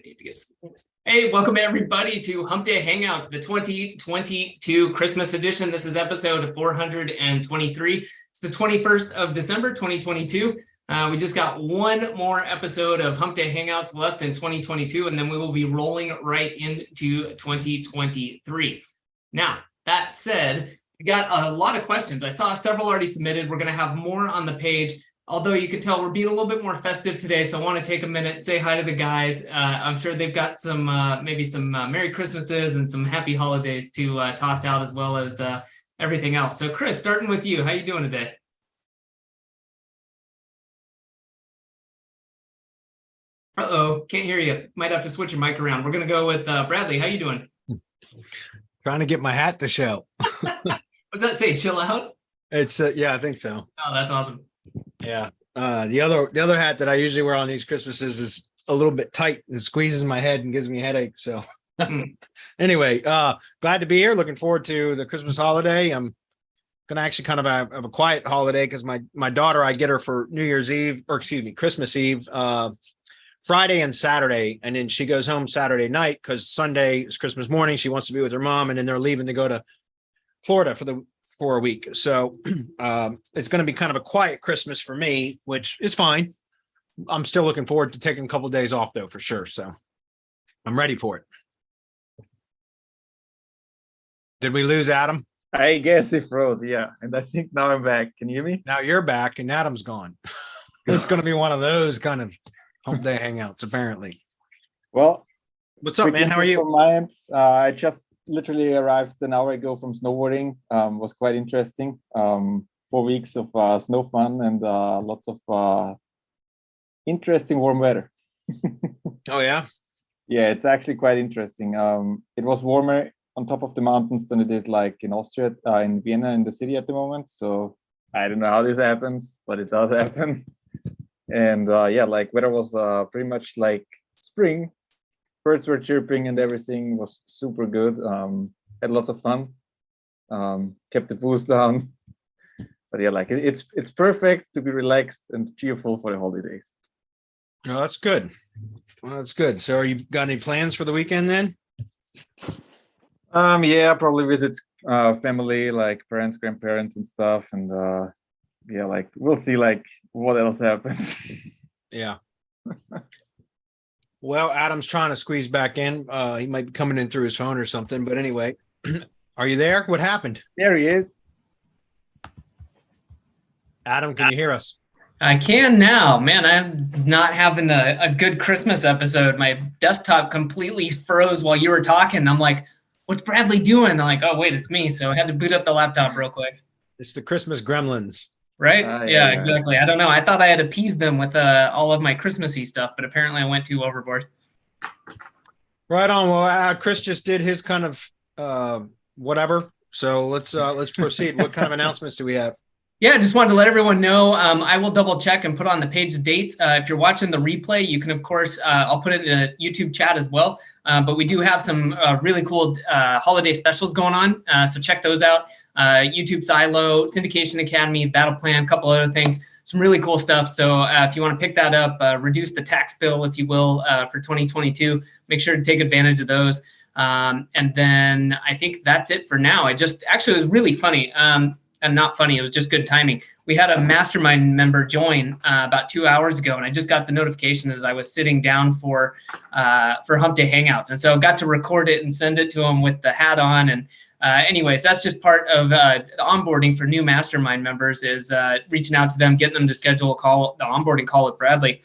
need to get Hey, welcome everybody to Hump Day Hangout, the 2022 Christmas edition. This is episode 423. It's the 21st of December, 2022. We just got one more episode of Hump Day Hangouts left in 2022, and then we will be rolling right into 2023. Now, that said, we got a lot of questions. I saw several already submitted. We're going to have more on the page. Although you can tell we're being a little bit more festive today, so I want to take a minute and say hi to the guys. I'm sure they've got some maybe some Merry Christmases and some Happy Holidays to toss out, as well as everything else. So Chris, starting with you, how you doing today? Uh-oh, can't hear you. Might have to switch your mic around. We're going to go with Bradley. How you doing? Trying to get my hat to show. What does that say? Chill out? It's yeah, I think so. Oh, that's awesome. Yeah. The other hat that I usually wear on these Christmases is a little bit tight and squeezes my head and gives me a headache. So anyway, glad to be here. Looking forward to the Christmas holiday. I'm gonna actually kind of have a quiet holiday because my daughter, I get her for New Year's Eve, or excuse me, Christmas Eve, Friday and Saturday, and then she goes home Saturday night because Sunday is Christmas morning. She wants to be with her mom, and then they're leaving to go to Florida for a week. So it's going to be kind of a quiet Christmas for me, which is fine. I'm still looking forward to taking a couple of days off though, for sure. So I'm ready for it. Did we lose Adam? I guess he froze. Yeah. And I think now I'm back. Can you hear me? Now you're back and Adam's gone. It's going to be one of those kind of Hump Day Hangouts, apparently. Well, what's up, man? How are you? From my end, I just literally arrived an hour ago from snowboarding. Was quite interesting. 4 weeks of snow fun and lots of interesting warm weather. Oh yeah, yeah, it's actually quite interesting. It was warmer on top of the mountains than it is like in Austria, in Vienna, in the city at the moment. So I don't know how this happens, but it does happen. And yeah, like weather was pretty much like spring. Birds were chirping and everything was super good. Had lots of fun. Kept the booze down. But yeah, like it's perfect to be relaxed and cheerful for the holidays. Oh, that's good. Well, that's good. So, are you got any plans for the weekend then? Yeah, probably visit family, like parents, grandparents, and stuff. And yeah, like we'll see, like what else happens. Yeah. Well, Adam's trying to squeeze back in. He might be coming in through his phone or something. But anyway, are you there? What happened? There he is. Adam, can you hear us? I can now. Man, I'm not having a good Christmas episode. My desktop completely froze while you were talking. I'm like, what's Bradley doing? I'm like, oh, wait, it's me. So I had to boot up the laptop real quick. It's the Christmas gremlins. Right? Yeah, exactly. I don't know. I thought I had appeased them with all of my Christmassy stuff, but apparently I went too overboard. Right on. Well, Chris just did his kind of whatever. So let's proceed. What kind of announcements do we have? Yeah, I just wanted to let everyone know. I will double check and put on the page the dates. If you're watching the replay, you can, of course, I'll put it in the YouTube chat as well. But we do have some really cool holiday specials going on. So check those out. YouTube Silo, Syndication Academy, Battle Plan, a couple other things. Some really cool stuff. So if you want to pick that up, reduce the tax bill, if you will, for 2022, make sure to take advantage of those. And then I think that's it for now. It was really funny. And not funny, it was just good timing. We had a Mastermind member join about 2 hours ago, and I just got the notification as I was sitting down for Hump Day Hangouts. And so I got to record it and send it to him with the hat on. And anyways, that's just part of the onboarding for new Mastermind members, is reaching out to them, getting them to schedule the onboarding call with Bradley.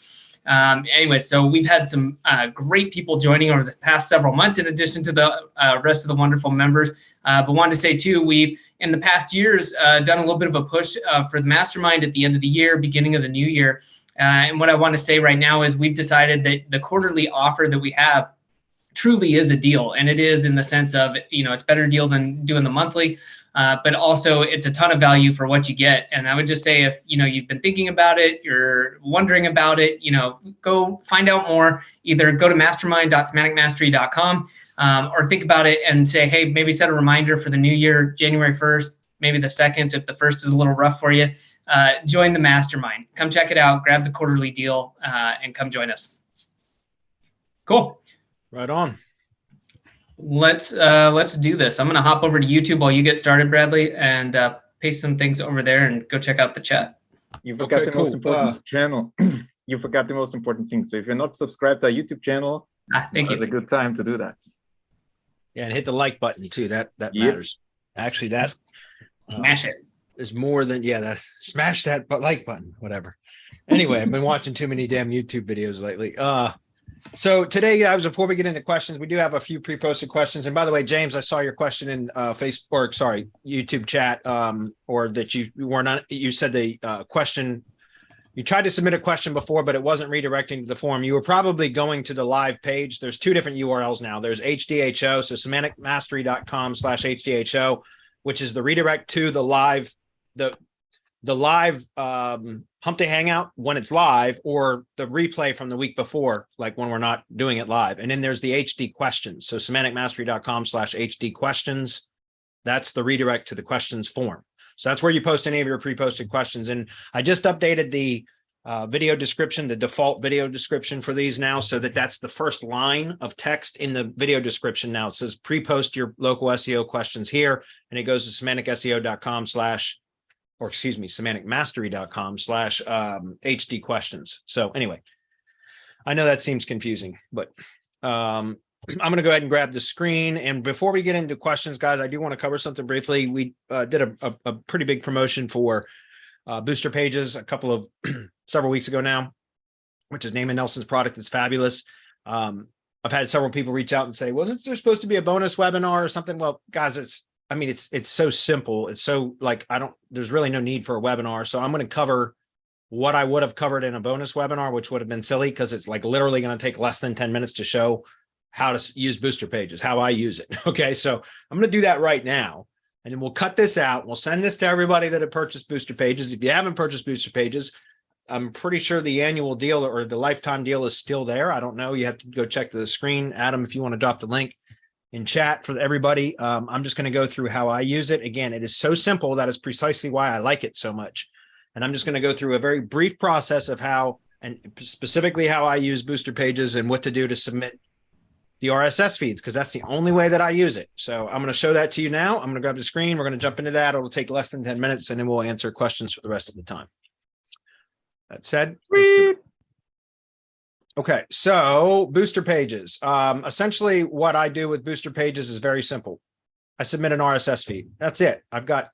Anyway, so we've had some great people joining over the past several months, in addition to the rest of the wonderful members. But wanted to say too, we've in the past years done a little bit of a push for the Mastermind at the end of the year, beginning of the new year. And what I want to say right now is we've decided that the quarterly offer that we have truly is a deal, and it is in the sense of, it's better deal than doing the monthly. But also it's a ton of value for what you get. And I would just say, if you've been thinking about it, you're wondering about it, go find out more. Either go to mastermind.semanticmastery.com or think about it and say, hey, maybe set a reminder for the new year, January 1st, maybe the 2nd, if the 1st is a little rough for you. Join the Mastermind. Come check it out, grab the quarterly deal, and come join us. Cool. Right on. Let's do this. I'm gonna hop over to YouTube while you get started, Bradley, and paste some things over there and go check out the chat. You forgot Okay, the most cool. important channel. You forgot the most important thing. So if you're not subscribed to our YouTube channel, Thank it's you. a good time to do that. Yeah, and hit the like button too. That Yep. matters. Actually, that Smash it. is more than that. Smash that like button, whatever. Anyway, I've been watching too many damn YouTube videos lately. So today, guys, before we get into questions, we do have a few pre-posted questions. And by the way, James, I saw your question in YouTube chat, or that you were not. You said the question. You tried to submit a question before, but it wasn't redirecting to the form. You were probably going to the live page. There's two different URLs now. There's HDHO, so semanticmastery.com/HDHO, which is the redirect to the live, the live Hump Day Hangout when it's live, or the replay from the week before, like when we're not doing it live. And then there's the HD questions. So semanticmastery.com/HD questions. That's the redirect to the questions form. So that's where you post any of your pre-posted questions. And I just updated the video description, the default video description for these now, so that's the first line of text in the video description now. It says pre-post your local SEO questions here, and it goes to semanticmastery.com/HD questions. So anyway, I know that seems confusing, but I'm going to go ahead and grab the screen. And before we get into questions, guys, I do want to cover something briefly. We did a pretty big promotion for booster pages several weeks ago now, which is Naaman Nelson's product. It's fabulous. I've had several people reach out and say, wasn't there supposed to be a bonus webinar or something? Well, guys, it's so simple. It's so there's really no need for a webinar. So I'm going to cover what I would have covered in a bonus webinar, which would have been silly because it's like literally going to take less than 10 minutes to show how to use booster pages, how I use it. Okay, so I'm going to do that right now, and then we'll cut this out. We'll send this to everybody that have purchased booster pages. If you haven't purchased booster pages, I'm pretty sure the annual deal or the lifetime deal is still there. I don't know. You have to go check the screen. Adam, if you want to drop the link in chat for everybody. I'm just going to go through how I use it. Again, it is so simple. That is precisely why I like it so much. And I'm just going to go through a very brief process of how, and specifically how I use booster pages and what to do to submit the RSS feeds, because that's the only way that I use it. So I'm going to show that to you now. I'm going to grab the screen. We're going to jump into that. It'll take less than 10 minutes, and then we'll answer questions for the rest of the time. That said, let's do it. Okay, so booster pages. Essentially, what I do with booster pages is very simple. I submit an RSS feed. That's it. I've got,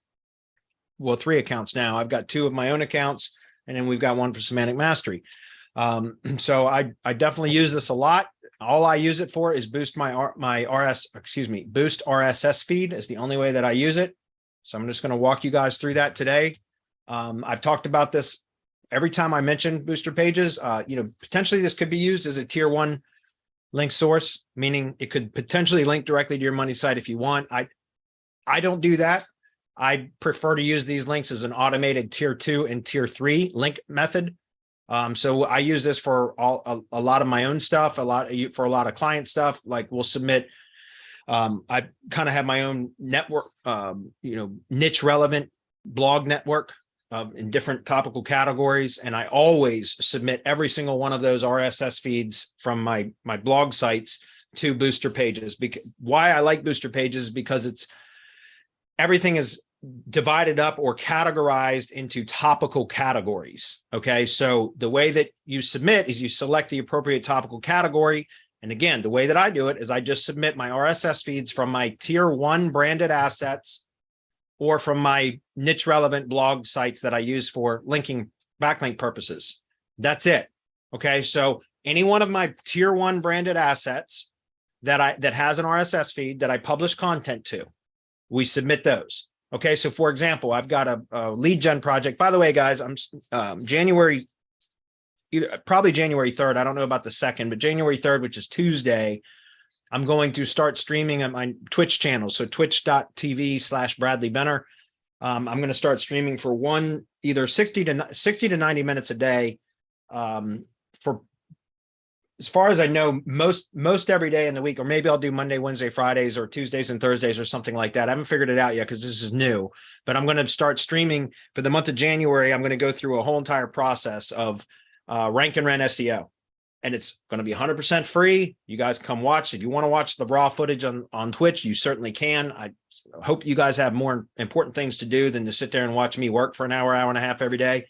3 accounts now. I've got 2 of my own accounts, and then we've got one for Semantic Mastery. So I definitely use this a lot. All I use it for is boost boost RSS feed is the only way that I use it. So I'm just going to walk you guys through that today. I've talked about this every time I mention booster pages. Potentially this could be used as a tier 1 link source, meaning it could potentially link directly to your money site if you want. I don't do that. I prefer to use these links as an automated tier 2 and tier 3 link method. So I use this for a lot of my own stuff, for a lot of client stuff. Like we'll submit, I kind of have my own network, niche relevant blog network in different topical categories. And I always submit every single one of those RSS feeds from my blog sites to booster pages. Why I like booster pages is because everything is divided up or categorized into topical categories. Okay, so the way that you submit is you select the appropriate topical category. And again, the way that I do it is I just submit my RSS feeds from my tier 1 branded assets or from my niche relevant blog sites that I use for linking backlink purposes. That's it. Okay, so any one of my tier 1 branded assets that has an RSS feed that I publish content to, we submit those. Okay, so for example, I've got a lead gen project. By the way, guys, I'm probably January 3rd. I don't know about the 2nd, but January 3rd, which is Tuesday, I'm going to start streaming at my Twitch channel. So twitch.tv/Bradley Benner. I'm going to start streaming for either 60 to 90 minutes a day. For as far as I know, most every day in the week, or maybe I'll do Monday, Wednesday, Fridays, or Tuesdays and Thursdays or something like that. I haven't figured it out yet because this is new, but I'm going to start streaming for the month of January. I'm going to go through a whole entire process of rank and rent SEO. and it's going to be 100% free. You guys come watch. If you want to watch the raw footage on Twitch, you certainly can. I hope you guys have more important things to do than to sit there and watch me work for an hour, hour and a half every day.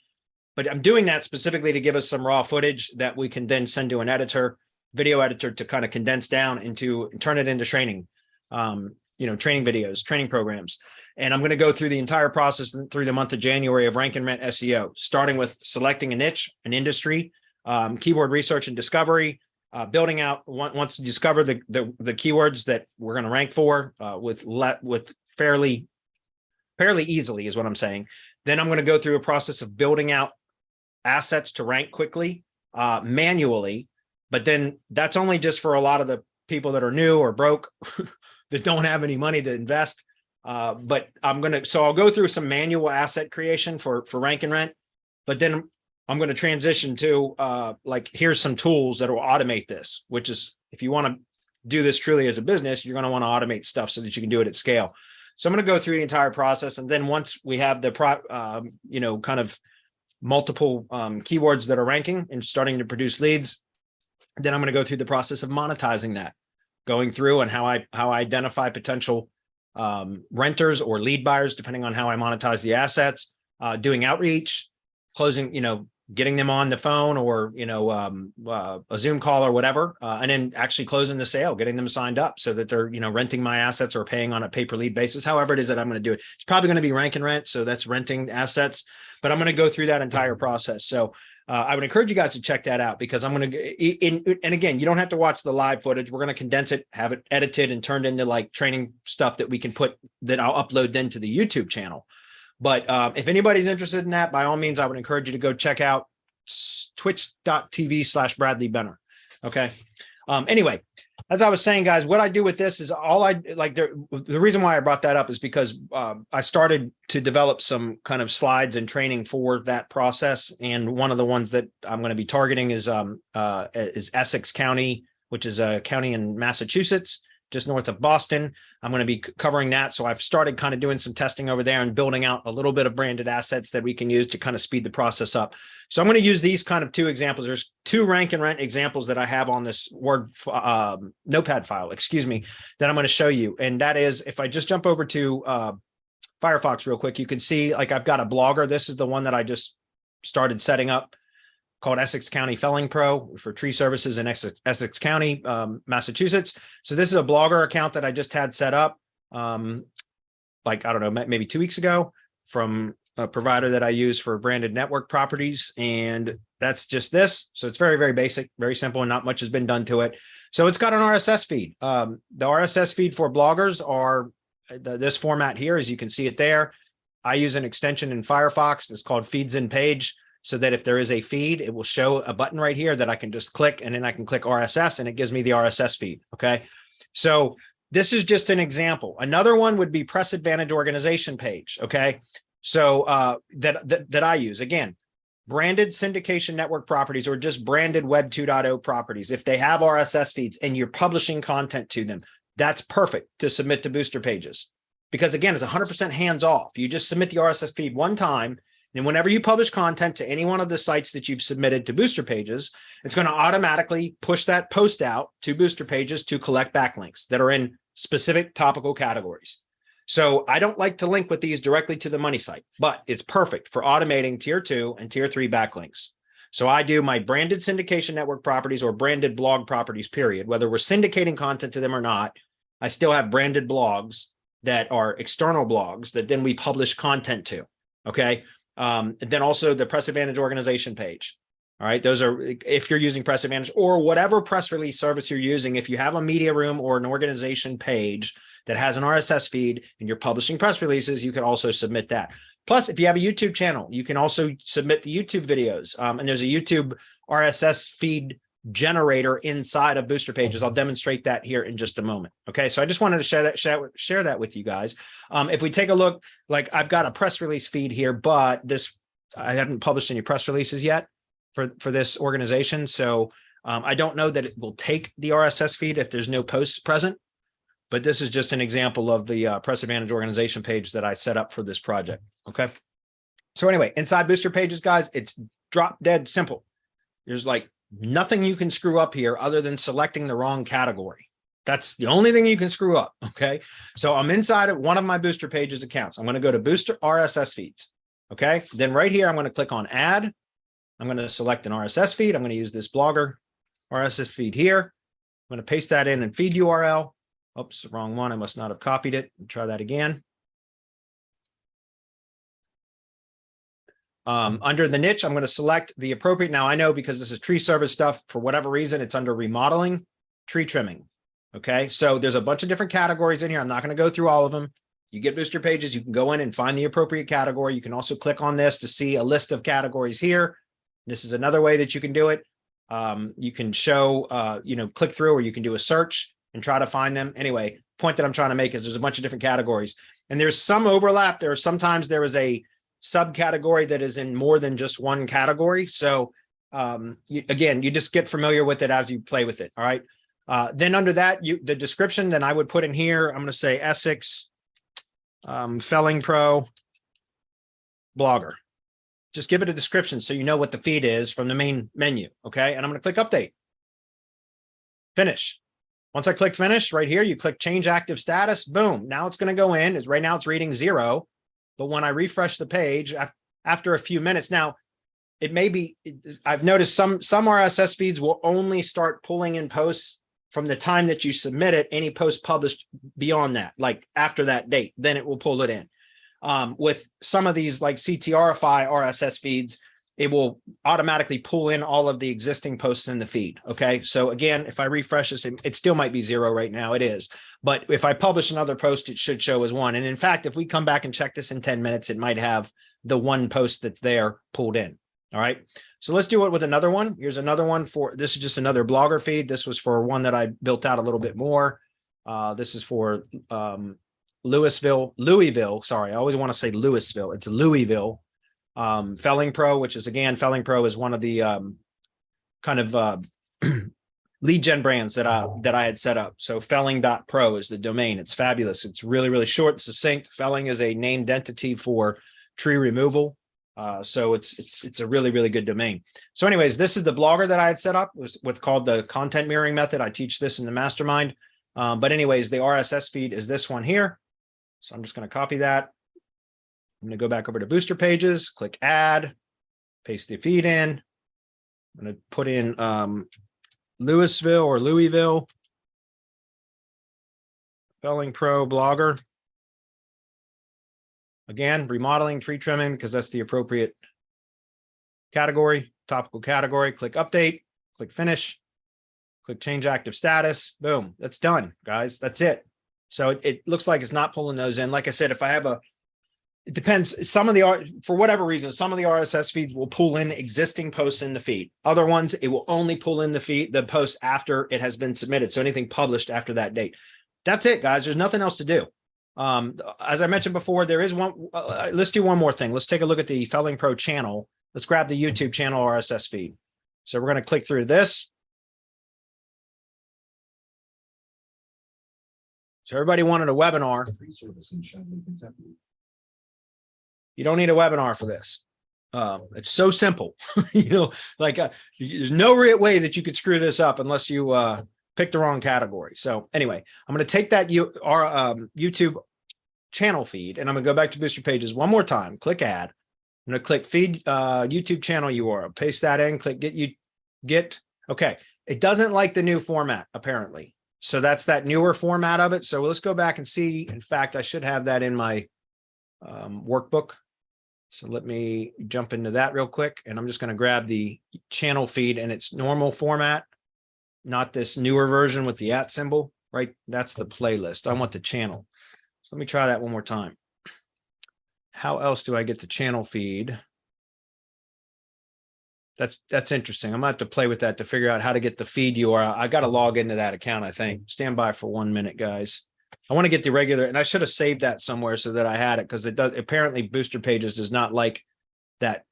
But I'm doing that specifically to give us some raw footage that we can then send to an editor, video editor, to kind of condense down into, turn it into training, training videos, training programs. And I'm going to go through the entire process through the month of January of rank and rent SEO, starting with selecting a niche, an industry, keyword research and discovery, building out once you discover the keywords that we're going to rank for with fairly easily is what I'm saying. Then I'm going to go through a process of building out assets to rank quickly, manually, but then that's only just for a lot of the people that are new or broke that don't have any money to invest. But I'll go through some manual asset creation for rank and rent, but then I'm going to transition to here's some tools that will automate this, which is, if you want to do this truly as a business, you're going to want to automate stuff so that you can do it at scale. So I'm going to go through the entire process. And then once we have the kind of multiple keywords that are ranking and starting to produce leads, then I'm going to go through the process of monetizing that, going through and how I identify potential renters or lead buyers, depending on how I monetize the assets, doing outreach, closing, getting them on the phone or, a Zoom call or whatever, and then actually closing the sale, getting them signed up so that they're, renting my assets or paying on a pay per lead basis, however it is that I'm going to do it. It's probably going to be rank and rent. So that's renting assets, but I'm going to go through that entire process. So I would encourage you guys to check that out, because I'm going to, and again, you don't have to watch the live footage. We're going to condense it, have it edited and turned into like training stuff that we can that I'll upload then to the YouTube channel. But if anybody's interested in that, by all means, I would encourage you to go check out twitch.tv/Bradley Benner. Okay. Anyway, as I was saying, guys, what I do with this is the reason why I brought that up is because I started to develop some kind of slides and training for that process. And one of the ones that I'm going to be targeting is Essex County, which is a county in Massachusetts, just north of Boston. I'm going to be covering that. So I've started kind of doing some testing over there and building out a little bit of branded assets that we can use to kind of speed the process up. So I'm going to use these kind of two examples. There's two rank and rent examples that I have on this Word notepad file, that I'm going to show you. And that is, if I just jump over to Firefox real quick, you can see like I've got a blogger. This is the one that I just started setting up, called Essex County Felling Pro for tree services in Essex County, Massachusetts. So this is a blogger account that I just had set up, I don't know, maybe 2 weeks ago, from a provider that I use for branded network properties. And that's just this. So it's very, very basic, very simple, and not much has been done to it. So it's got an RSS feed. The RSS feed for bloggers are this format here, as you can see it there. I use an extension in Firefox that's called Feeds in Page, so that if there is a feed, it will show a button right here that I can just click, and then I can click RSS and it gives me the RSS feed. Okay. So this is just an example. Another one would be Press Advantage organization page. Okay. So that I use, again, branded syndication network properties or just branded Web 2.0 properties. If they have RSS feeds and you're publishing content to them, that's perfect to submit to booster pages, because again, it's 100% hands off. You just submit the RSS feed one time, and whenever you publish content to any one of the sites that you've submitted to booster pages, it's going to automatically push that post out to booster pages to collect backlinks that are in specific topical categories. So I don't like to link with these directly to the money site, but it's perfect for automating tier 2 and tier 3 backlinks. So I do my branded syndication network properties or branded blog properties, period. Whether we're syndicating content to them or not, I still have branded blogs that are external blogs that then we publish content to. Okay. And then also the Press Advantage organization page. All right. Those are, if you're using Press Advantage or whatever press release service you're using, if you have a media room or an organization page that has an RSS feed and you're publishing press releases, you can also submit that. Plus, if you have a YouTube channel, you can also submit the YouTube videos. And there's a YouTube RSS feed generator inside of booster pages. I'll demonstrate that here in just a moment. Okay. So I just wanted to share that with you guys. If we take a look, like I've got a press release feed here, but I haven't published any press releases yet for this organization. So I don't know that it will take the RSS feed if there's no posts present, but this is just an example of the Press Advantage organization page that I set up for this project. Okay. So anyway, inside booster pages, guys, it's drop dead simple. There's like Nothing you can screw up here other than selecting the wrong category. That's the only thing you can screw up. Okay. So I'm inside of one of my Booster Pages accounts. I'm going to go to Booster RSS feeds. Okay. Then right here, I'm going to click on add. I'm going to select an RSS feed. I'm going to use this Blogger RSS feed here. I'm going to paste that in and feed URL. Oops, wrong one. I must not have copied it. Try that again. Under the niche, I'm going to select the appropriate. Now I know because this is tree service stuff, for whatever reason, it's under remodeling, tree trimming. Okay, so there's a bunch of different categories in here. I'm not going to go through all of them. You get Booster Pages, you can go in and find the appropriate category. You can also click on this to see a list of categories here. This is another way that you can do it. You can show, click through, or you can do a search and try to find them. Anyway, point that I'm trying to make is there's a bunch of different categories, and there's some overlap. Sometimes there is a subcategory that is in more than just one category. So again, you just get familiar with it as you play with it. All right. Then under that, the description, then I would put in here, I'm going to say Essex Felling Pro Blogger. Just give it a description so you know what the feed is from the main menu. Okay. And I'm going to click update. Finish. Once I click finish right here, you click change active status. Boom. Now it's going to go in. Right now it's reading 0. But when I refresh the page after a few minutes, now it may be, I've noticed some RSS feeds will only start pulling in posts from the time that you submit it, any post published beyond that, like after that date, then it will pull it in. With some of these like CTRify RSS feeds, it will automatically pull in all of the existing posts in the feed. Okay. So again, if I refresh this, it still might be 0 right now. It is. But if I publish another post, it should show as 1. And in fact, if we come back and check this in 10 minutes, it might have the one post that's there pulled in. All right. So let's do it with another one. Here's another one this is just another Blogger feed. This was for one that I built out a little bit more. This is for Louisville. Sorry. I always want to say Louisville. It's Louisville. Felling Pro, which is again, Felling Pro is one of the kind of lead gen brands that I had set up. So felling.pro is the domain. It's fabulous. It's really, really short, succinct. Felling is a named entity for tree removal. So it's a really, really good domain. So anyways, this is the Blogger that I had set up. It was what's called the content mirroring method. I teach this in the Mastermind. But anyways, the RSS feed is this one here. So I'm just going to copy that. I'm going to go back over to Booster Pages, click add, paste the feed in. I'm going to put in Louisville or Louisville Felling Pro Blogger. Again, remodeling, tree trimming, because that's the appropriate category, topical category. Click update, click finish, click change active status. Boom, that's done, guys. That's it. So it looks like it's not pulling those in. Like I said, if I have it depends. Some of for whatever reason, some of the RSS feeds will pull in existing posts in the feed. Other ones, it will only pull in the post after it has been submitted. So anything published after that date. That's it, guys. There's nothing else to do. As I mentioned before, there is one. Let's do one more thing. Let's take a look at the Felling Pro channel. Let's grab the YouTube channel RSS feed. So we're going to click through this. So everybody wanted a webinar. You don't need a webinar for this. It's so simple. There's no real way that you could screw this up unless you pick the wrong category. So anyway, I'm going to take that YouTube channel feed and I'm going to go back to Booster Pages one more time. Click add. I'm going to click feed YouTube channel URL. Paste that in. Click get. Okay. It doesn't like the new format apparently. So that's that newer format of it. So let's go back and see. In fact, I should have that in my workbook. So let me jump into that real quick. And I'm just going to grab the channel feed in its normal format, not this newer version with the @ symbol, right? That's the playlist. I want the channel. So let me try that one more time. How else do I get the channel feed? That's interesting. I'm gonna have to play with that to figure out how to get the feed URL. I got to log into that account, I think. Stand by for 1 minute, guys. I want to get the regular, and I should have saved that somewhere so that I had it because it does. Apparently, Booster Pages does not like that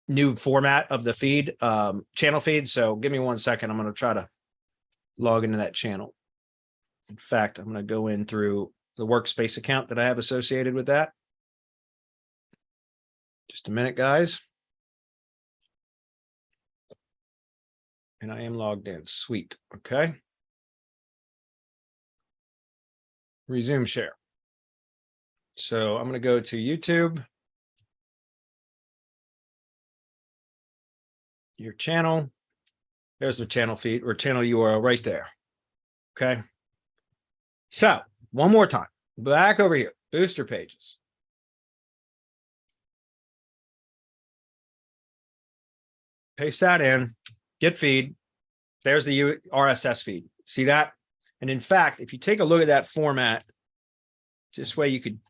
new format of the feed, channel feed. So give me 1 second. I'm going to try to log into that channel. In fact, I'm going to go in through the workspace account that I have associated with that. Just a minute, guys. And I am logged in. Sweet. Okay. Resume share. So I'm going to go to YouTube. Your channel. There's the channel feed or channel URL right there. Okay. So one more time, back over here, booster pages. Paste that in, get feed. There's the RSS feed. See that? And in fact, if you take a look at that format, this way you could,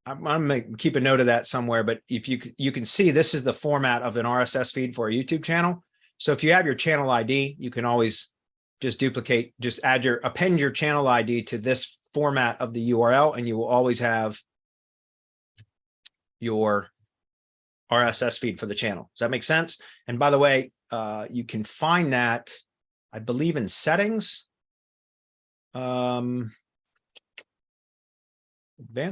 I'm going to keep a note of that somewhere, but if you can see, this is the format of an RSS feed for a YouTube channel. So if you have your channel ID, you can always just duplicate, just append your channel ID to this format of the URL, and you will always have your RSS feed for the channel. Does that make sense? And by the way, you can find that, I believe, in settings. Advanced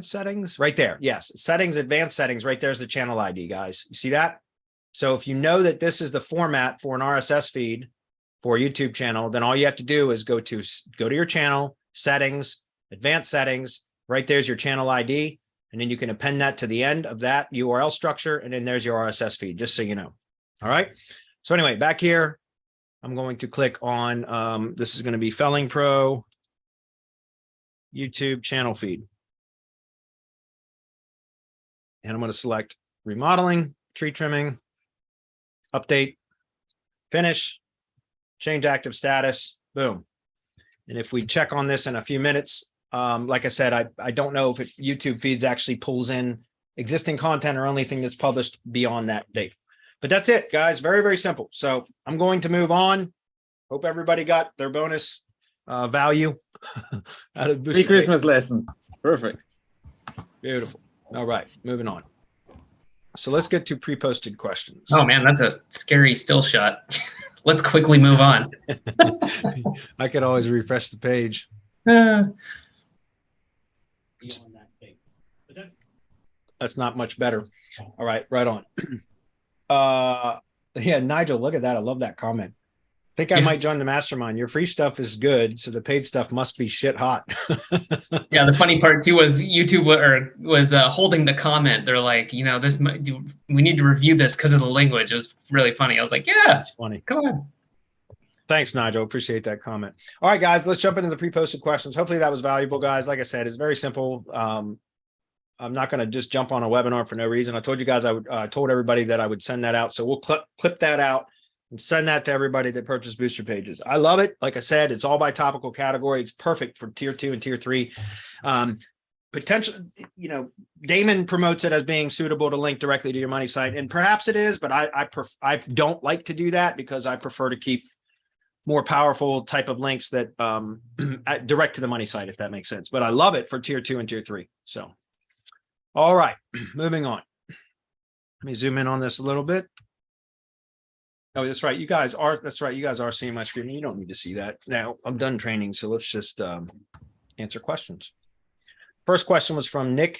settings right there. Yes. Settings, advanced settings. Right there's the channel ID, guys. You see that? So if you know that this is the format for an RSS feed for a YouTube channel, then all you have to do is go to your channel, settings, advanced settings. Right there's your channel ID. And then you can append that to the end of that URL structure. And then there's your RSS feed, just so you know. All right. So anyway, back here, I'm going to click on, this is going to be Felling Pro YouTube channel feed. And I'm going to select remodeling, tree trimming, update, finish, change active status, boom. And if we check on this in a few minutes, like I said, I don't know if YouTube feeds actually pulls in existing content or anything that's published beyond that date. But that's it, guys. Very, very simple. So I'm going to move on. Hope everybody got their bonus value out of booster Pre-Christmas lesson. Perfect. Beautiful. All right, moving on. So let's get to pre-posted questions. Oh man, that's a scary still shot. Let's quickly move on. I could always refresh the page. That's not much better. All right, right on. Yeah, Nigel, look at that. I love that comment. I think I might join the mastermind. Your free stuff is good, so the paid stuff must be shit hot. Yeah, the funny part too was YouTube was holding the comment. They're like, you know, we need to review this because of the language. It was really funny. I was like, yeah, that's funny. Come on. Thanks, Nigel. Appreciate that comment. All right, guys, let's jump into the pre-posted questions. Hopefully that was valuable, guys. Like I said, it's very simple. I'm not going to just jump on a webinar for no reason. I told you guys I told everybody that I would send that out. So we'll clip that out and send that to everybody that purchased booster pages. I love it. Like I said, it's all by topical category. It's perfect for tier 2 and tier 3. Potential, you know, Damon promotes it as being suitable to link directly to your money site, and perhaps it is, but I don't like to do that because I prefer to keep more powerful type of links that direct to the money site, if that makes sense. But I love it for tier 2 and tier 3. So, all right, moving on. Let me zoom in on this a little bit. Oh, that's right. You guys are seeing my screen. You don't need to see that. Now I'm done training. So let's just answer questions. First question was from Nick.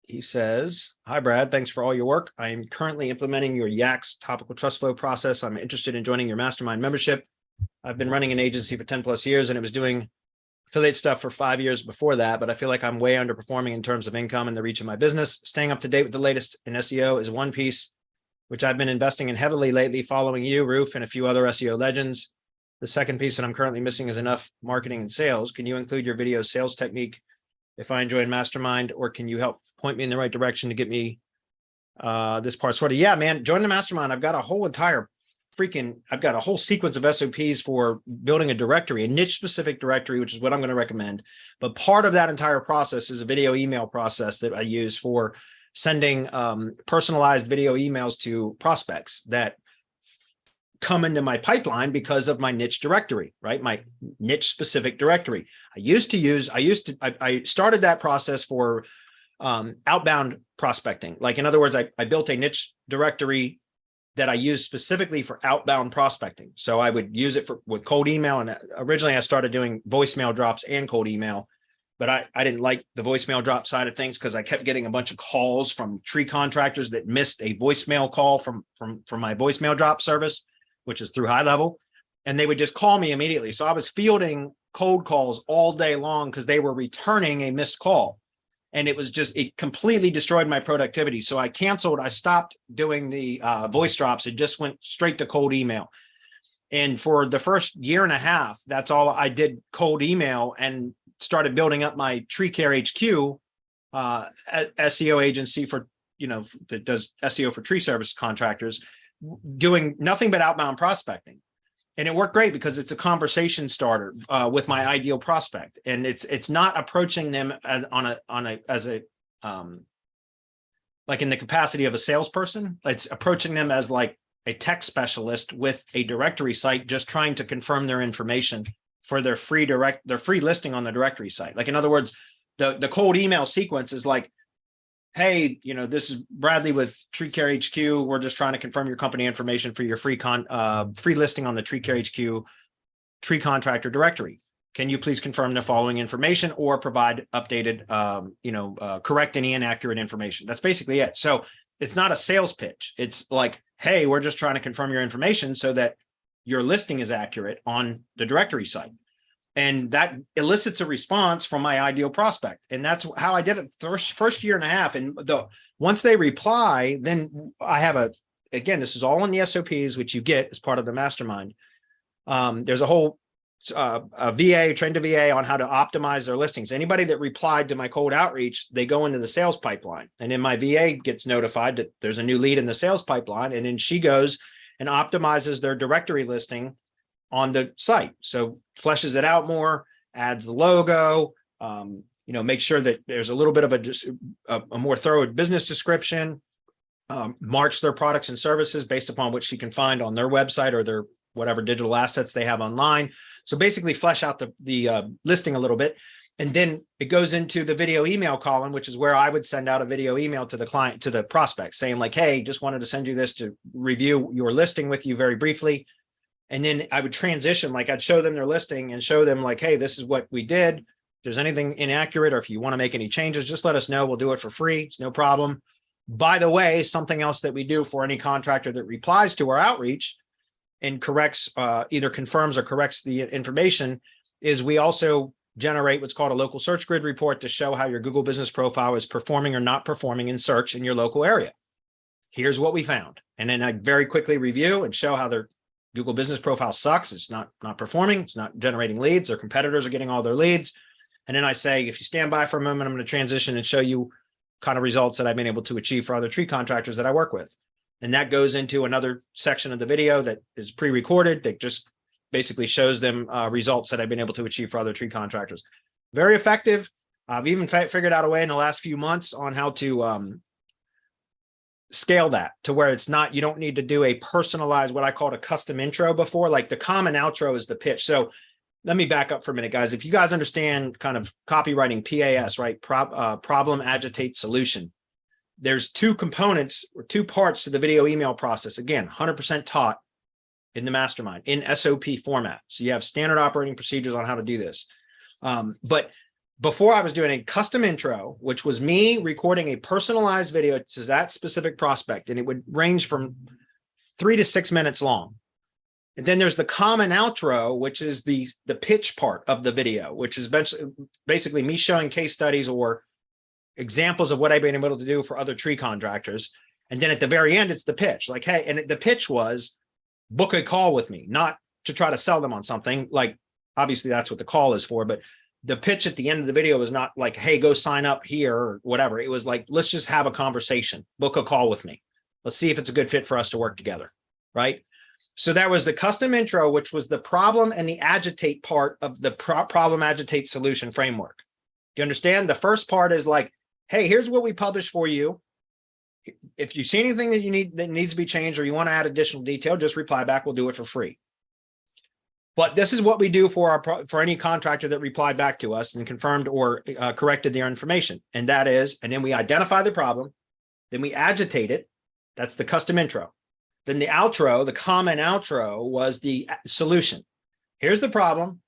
He says, hi, Brad. Thanks for all your work. I am currently implementing your YACSS topical trust flow process. I'm interested in joining your mastermind membership. I've been running an agency for 10 plus years, and it was doing affiliate stuff for 5 years before that, but I feel like I'm way underperforming in terms of income and the reach of my business. Staying up to date with the latest in SEO is one piece, which I've been investing in heavily lately, following you, Roof, and a few other SEO legends. The second piece that I'm currently missing is enough marketing and sales. Can you include your video sales technique if I join Mastermind, or can you help point me in the right direction to get me this part sorted? Yeah, man, join the Mastermind. I've got a whole sequence of SOPs for building a directory, a niche specific directory, which is what I'm going to recommend. But part of that entire process is a video email process that I use for sending personalized video emails to prospects that come into my pipeline because of my niche directory, right? My niche specific directory. I started that process for outbound prospecting. Like, in other words, I built a niche directory that I use specifically for outbound prospecting. So I would use it with cold email. And originally I started doing voicemail drops and cold email, but I didn't like the voicemail drop side of things because I kept getting a bunch of calls from tree contractors that missed a voicemail call from my voicemail drop service, which is through High Level. and they would just call me immediately. So I was fielding cold calls all day long because they were returning a missed call. And it completely destroyed my productivity. So I stopped doing the voice drops. It just went straight to cold email. And for the first year and a half, that's all I did, cold email, and started building up my Tree Care HQ SEO agency that does SEO for tree service contractors, doing nothing but outbound prospecting. And it worked great because it's a conversation starter with my ideal prospect, and it's not approaching them like in the capacity of a salesperson. It's approaching them as like a tech specialist with a directory site, just trying to confirm their information for their free listing on the directory site. Like, in other words, the cold email sequence is like, hey, this is Bradley with Tree Care HQ. We're just trying to confirm your company information for your free listing on the Tree Care HQ tree contractor directory. Can you please confirm the following information or provide updated, correct any inaccurate information? That's basically it. So it's not a sales pitch. It's like, hey, we're just trying to confirm your information so that your listing is accurate on the directory site. And that elicits a response from my ideal prospect. And that's how I did it first year and a half. And once they reply, then I have again, this is all in the SOPs, which you get as part of the mastermind. There's a whole VA, trained a VA on how to optimize their listings. Anybody that replied to my cold outreach, they go into the sales pipeline. And then my VA gets notified that there's a new lead in the sales pipeline. And then she goes and optimizes their directory listing on the site. So fleshes it out more, adds the logo, make sure that there's a little bit of a more thorough business description, marks their products and services based upon what she can find on their website or their whatever digital assets they have online. So basically flesh out the listing a little bit. And then it goes into the video email column, which is where I would send out a video email to the client, to the prospect, saying like, hey, just wanted to send you this to review your listing with you very briefly. And then I would transition, like I'd show them their listing and show them like, hey, this is what we did. If there's anything inaccurate or if you want to make any changes, just let us know. We'll do it for free. It's no problem. By the way, something else that we do for any contractor that replies to our outreach and corrects, either confirms or corrects the information, is we also generate what's called a local search grid report to show how your Google business profile is performing or not performing in search in your local area. Here's what we found. And then I very quickly review and show how their Google business profile sucks. It's not performing. It's not generating leads. Their competitors are getting all their leads. And then I say, if you stand by for a moment, I'm going to transition and show you kind of results that I've been able to achieve for other tree contractors that I work with. And that goes into another section of the video that is pre-recorded that just basically shows them results that I've been able to achieve for other tree contractors. Very effective. I've even figured out a way in the last few months on how to scale that to where it's not, you don't need to do a personalized, what I called a custom intro before. Like the common outro is the pitch. So let me back up for a minute, guys. If you guys understand kind of copywriting, PAS, right? Problem, agitate, solution. There's two components or two parts to the video email process. Again, 100% taught in the mastermind in SOP format. So you have standard operating procedures on how to do this. But before I was doing a custom intro, which was me recording a personalized video to that specific prospect, and it would range from 3 to 6 minutes long. And then there's the common outro, which is the pitch part of the video, which is basically me showing case studies or examples of what I've been able to do for other tree contractors. And then at the very end, it's the pitch. Like, hey, and the pitch was book a call with me, not to try to sell them on something. Like, obviously that's what the call is for, but the pitch at the end of the video was not like, hey, go sign up here or whatever. It was like, let's just have a conversation, book a call with me. Let's see if it's a good fit for us to work together, right? So that was the custom intro, which was the problem and the agitate part of the problem, agitate, solution framework. Do you understand? The first part is like, hey, here's what we published for you. If you see anything that you need that needs to be changed or you want to add additional detail, just reply back. We'll do it for free. But this is what we do for any contractor that replied back to us and confirmed or corrected their information. And that is, and then we identify the problem, then we agitate it. That's the custom intro. Then the outro, the common outro, was the solution. Here's the problem.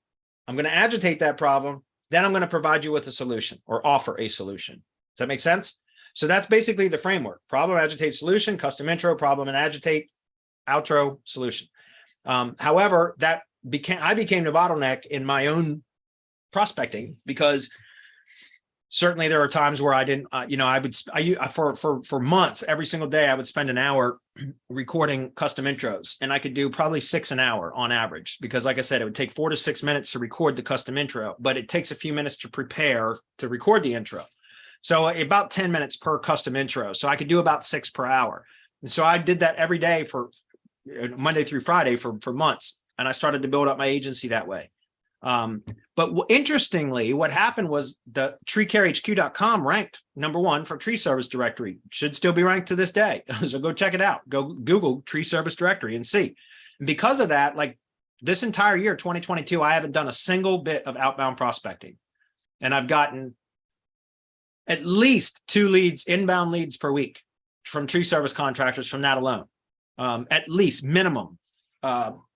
I'm going to agitate that problem. Then I'm going to provide you with a solution or offer a solution. Does that make sense? So that's basically the framework. Problem, agitate, solution, custom intro, problem and agitate, outro, solution. However, that I became the bottleneck in my own prospecting, because certainly there are times where I didn't, for months, every single day, I would spend an hour recording custom intros, and I could do probably 6 an hour on average, because like I said, it would take 4 to 6 minutes to record the custom intro, but it takes a few minutes to prepare to record the intro. So about 10 minutes per custom intro. So I could do about 6 per hour. And so I did that every day for Monday through Friday for months. And I started to build up my agency that way. But interestingly, what happened was the treecarehq.com ranked #1 for tree service directory. Should still be ranked to this day. So go check it out. Go Google tree service directory and see. And because of that, like this entire year, 2022, I haven't done a single bit of outbound prospecting. And I've gotten at least 2 leads, inbound leads per week from tree service contractors from that alone, at least minimum.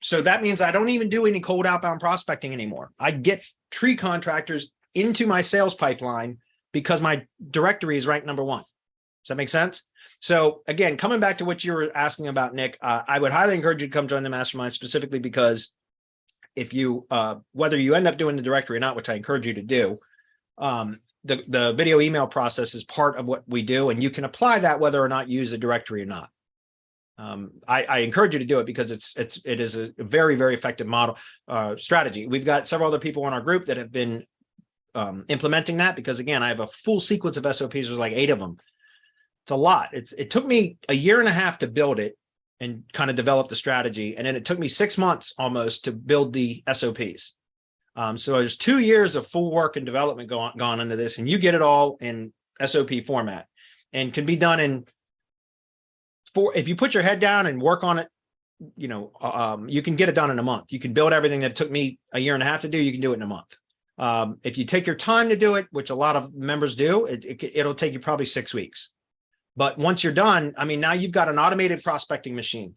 So that means I don't even do any cold outbound prospecting anymore. I get tree contractors into my sales pipeline because my directory is ranked #1. Does that make sense? So again, coming back to what you were asking about, Nick, I would highly encourage you to come join the mastermind, specifically because if you, whether you end up doing the directory or not, which I encourage you to do, the video email process is part of what we do, and you can apply that whether or not you use a directory or not. I encourage you to do it because it is a very, very effective model strategy. We've got several other people in our group that have been implementing that, because again, I have a full sequence of SOPs. There's like 8 of them. It's a lot. It took me a year and a half to build it and kind of develop the strategy. And then it took me 6 months almost to build the SOPs. So there's 2 years of full work and development gone into this, and you get it all in SOP format, and can be done in if you put your head down and work on it, you can get it done in a month. You can build everything that took me a year and a half to do. You can do it in a month. If you take your time to do it, which a lot of members do, it'll take you probably 6 weeks. But once you're done, I mean, now you've got an automated prospecting machine.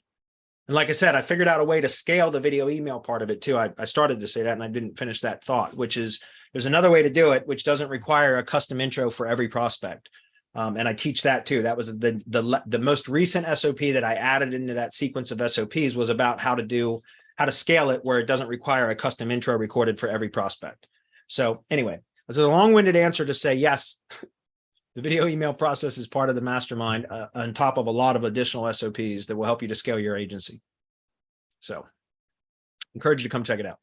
And like I said, I figured out a way to scale the video email part of it too. I started to say that and I didn't finish that thought, which is there's another way to do it, which doesn't require a custom intro for every prospect. And I teach that too. That was the most recent SOP that I added into that sequence of SOPs was about how to scale it where it doesn't require a custom intro recorded for every prospect. So anyway, it's a long-winded answer to say, yes, the video email process is part of the mastermind on top of a lot of additional SOPs that will help you to scale your agency. So encourage you to come check it out.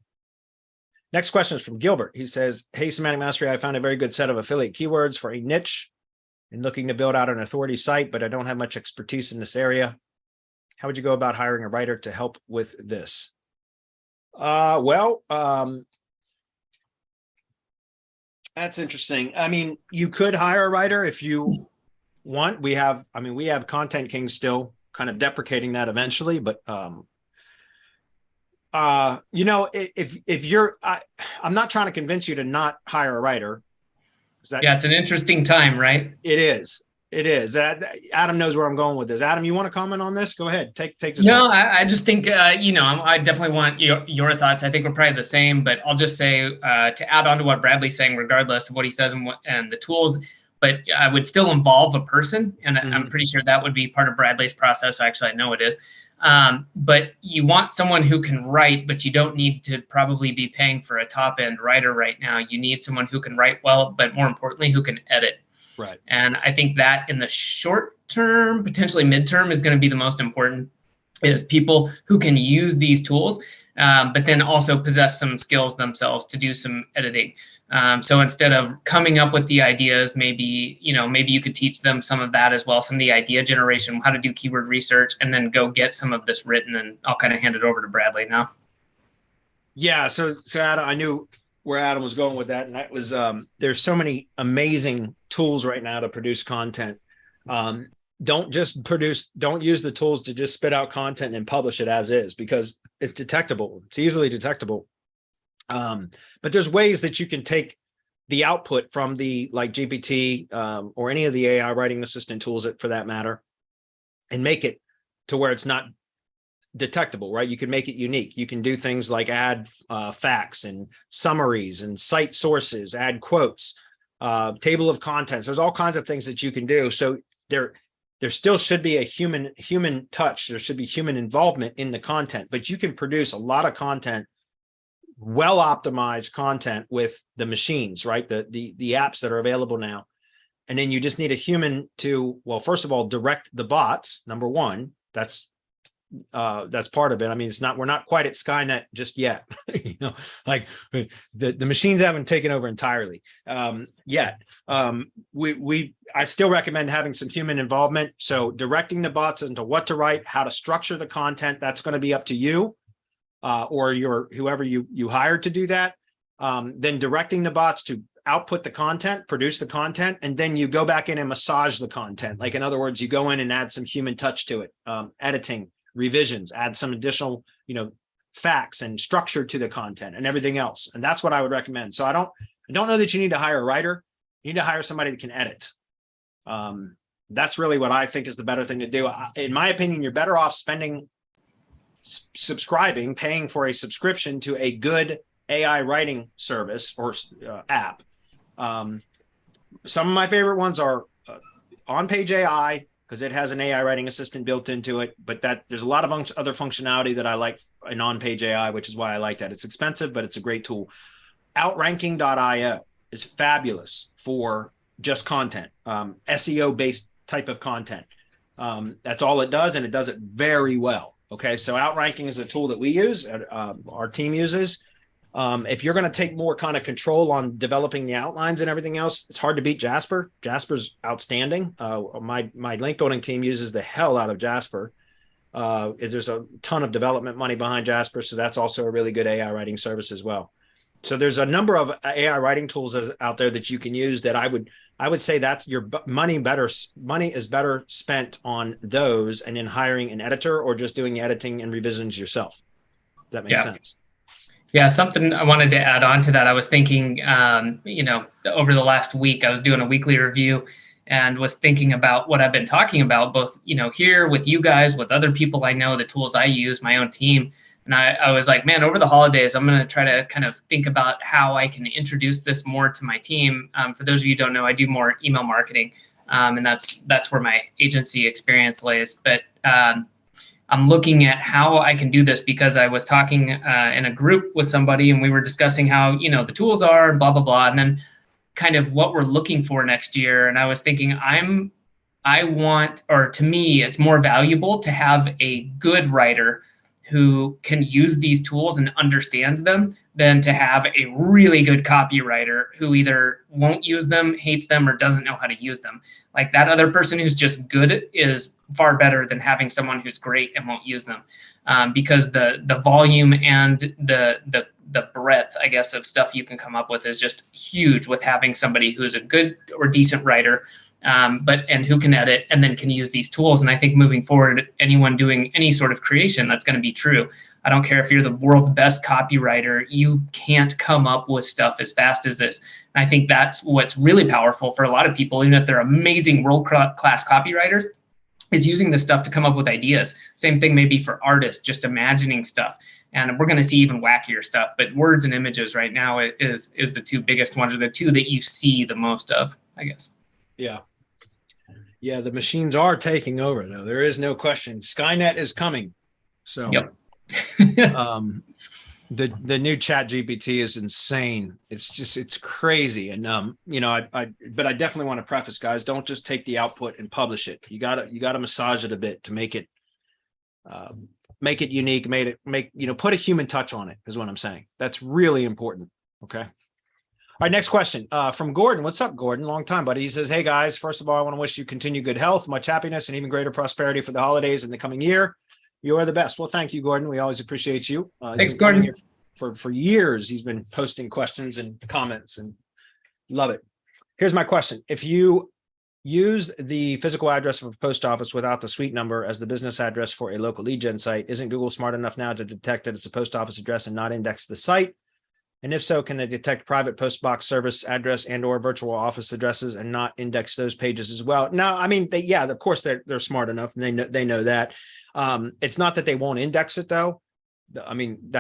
Next question is from Gilbert. He says, hey, Semantic Mastery, I found a very good set of affiliate keywords for a niche and looking to build out an authority site, but I don't have much expertise in this area. How would you go about hiring a writer to help with this? That's interesting. I mean, you could hire a writer if you want. We have Content King still kind of deprecating that eventually, but if you're, I'm not trying to convince you to not hire a writer. Yeah, it's an interesting time, right? It is. It is. Adam knows where I'm going with this. Adam, you want to comment on this? Go ahead. Take this. No, I just think, I definitely want your thoughts. I think we're probably the same, but I'll just say to add on to what Bradley's saying, regardless of what he says and the tools, but I would still involve a person. And I'm pretty sure that would be part of Bradley's process. Actually, I know it is. But you want someone who can write, but you don't need to probably be paying for a top end writer right now. You need someone who can write well, but more importantly, who can edit. Right. And I think that in the short term, potentially midterm, is going to be the most important, is people who can use these tools, but then also possess some skills themselves to do some editing. So instead of coming up with the ideas, maybe you could teach them some of that as well, some of the idea generation, how to do keyword research, and then go get some of this written. And I'll kind of hand it over to Bradley now. Yeah. So Adam, I knew where Adam was going with that. And that was, there's so many amazing tools right now to produce content. Don't use the tools to just spit out content and publish it as is, because it's detectable. It's easily detectable. But there's ways that you can take the output from the like GPT or any of the AI writing assistant tools for that matter, and make it to where it's not detectable, right? You can make it unique. You can do things like add facts and summaries and cite sources, add quotes, table of contents. There's all kinds of things that you can do. So there still should be a human touch. There should be human involvement in the content, but you can produce a lot of content well optimized content with the machines, right? The apps that are available now. And then you just need a human to, well, first of all, direct the bots. Number one, that's part of it. I mean, we're not quite at Skynet just yet. Like the machines haven't taken over entirely yet. I still recommend having some human involvement. So directing the bots into what to write, how to structure the content, that's going to be up to you or whoever you hired to do that. Then directing the bots to output the content, produce the content, and then you go back in and massage the content. Like, in other words, you go in and add some human touch to it, editing, revisions, add some additional, facts and structure to the content and everything else. And that's what I would recommend. So I don't know that you need to hire a writer. You need to hire somebody that can edit. That's really what I think is the better thing to do. In my opinion, you're better off paying for a subscription to a good AI writing service or app. Some of my favorite ones are On-Page AI, because it has an AI writing assistant built into it, but there's a lot of other functionality that I like in On-Page AI, which is why I like that. It's expensive, but it's a great tool. Outranking.io is fabulous for just content, SEO based type of content. That's all it does, and it does it very well. Okay, so Outranking is a tool that we use, our team uses. If you're going to take more kind of control on developing the outlines and everything else, it's hard to beat Jasper. Jasper's outstanding. My link building team uses the hell out of Jasper. There's a ton of development money behind Jasper, so that's also a really good AI writing service as well. So there's a number of AI writing tools out there that you can use that I would say that's your money is better spent on those and in hiring an editor or just doing editing and revisions yourself. Does that make sense? Yeah, something I wanted to add on to that. I was thinking, over the last week, I was doing a weekly review and was thinking about what I've been talking about, both, here with you guys, with other people I know, the tools I use, my own team. And I was like, man, over the holidays, I'm going to try to kind of think about how I can introduce this more to my team. For those of you who don't know, I do more email marketing, and that's where my agency experience lays. But I'm looking at how I can do this because I was talking in a group with somebody and we were discussing how, the tools are, blah, blah, blah, and then kind of what we're looking for next year. And I was thinking to me, it's more valuable to have a good writer who can use these tools and understands them than to have a really good copywriter who either won't use them, hates them, or doesn't know how to use them. Like, that other person who's just good is far better than having someone who's great and won't use them, because the volume and the breadth, I guess, of stuff you can come up with is just huge with having somebody who's a good or decent writer, and who can edit and then can use these tools. And I think moving forward, anyone doing any sort of creation, that's going to be true. I don't care if you're the world's best copywriter, you can't come up with stuff as fast as this. And I think that's what's really powerful for a lot of people, even if they're amazing world-class copywriters, is using this stuff to come up with ideas. Same thing maybe for artists, just imagining stuff. And we're going to see even wackier stuff, but words and images right now is the two biggest ones, or the two that you see the most of, I guess. Yeah, the machines are taking over, though. There is no question. Skynet is coming. So yep. The new Chat GPT is insane. It's crazy. And but I definitely want to preface, guys, don't just take the output and publish it. You gotta massage it a bit to make it unique, put a human touch on it, is what I'm saying. That's really important. Okay. All right, next question from Gordon. What's up, Gordon? Long time, buddy. He says, hey, guys, first of all, I want to wish you continued good health, much happiness, and even greater prosperity for the holidays in the coming year. You are the best. Well, thank you, Gordon. We always appreciate you. Thanks, Gordon. For years, he's been posting questions and comments, and love it. Here's my question. If you use the physical address of a post office without the suite number as the business address for a local lead gen site, isn't Google smart enough now to detect that it's a post office address and not index the site? And if so, can they detect private post box service address and or virtual office addresses and not index those pages as well? No, I mean, of course they're smart enough, and they know that. It's not that they won't index it, though. I mean,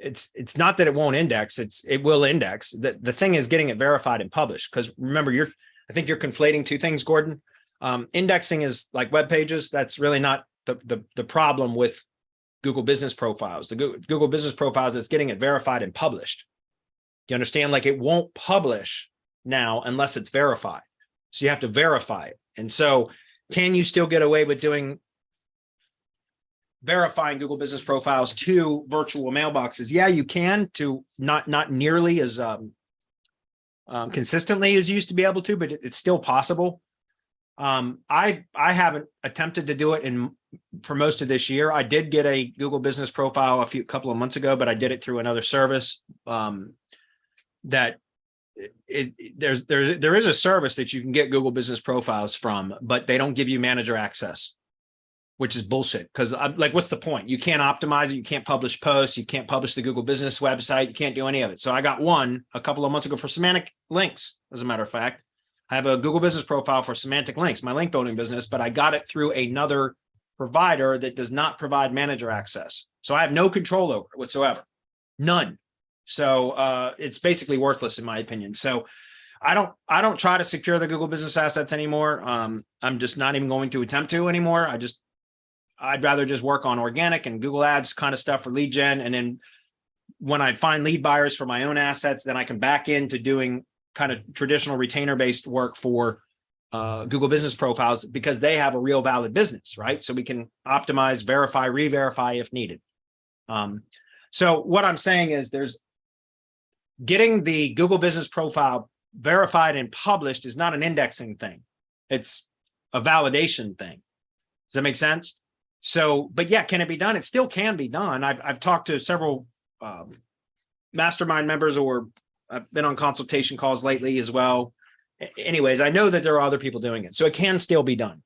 it's not that it won't index. It will index. The thing is getting it verified and published. Because remember, I think you're conflating two things, Gordon. Indexing is like web pages. That's really not the problem with Google business profiles, the Google business profiles that's getting it verified and published. You understand? Like it won't publish now unless it's verified. So you have to verify it. And so can you still get away with verifying Google business profiles to virtual mailboxes? Yeah, you can, to not nearly as consistently as you used to be able to, but it's still possible. I haven't attempted to do it for most of this year. I did get a Google business profile a couple of months ago, but I did it through another service. There is a service that you can get Google business profiles from, but they don't give you manager access, which is bullshit. Because like, what's the point? You can't optimize it. You can't publish posts. You can't publish the Google business website. You can't do any of it. So I got one a couple of months ago for Semantic links. As a matter of fact, I have a Google business profile for Semantic links, my link building business, but I got it through another provider that does not provide manager access. So I have no control over it whatsoever. None. So it's basically worthless in my opinion. So I don't try to secure the Google business assets anymore. I'm just not even going to attempt to anymore. I'd rather just work on organic and Google ads kind of stuff for lead gen. And then when I find lead buyers for my own assets, then I can back into doing kind of traditional retainer based work for Google business profiles, because they have a real valid business, right? So we can optimize, verify, re-verify if needed. So what I'm saying is getting the Google business profile verified and published is not an indexing thing. It's a validation thing. Does that make sense? So, but yeah, can it be done? It still can be done. I've talked to several Mastermind members, or I've been on consultation calls lately as well. Anyways, I know that there are other people doing it. So it can still be done.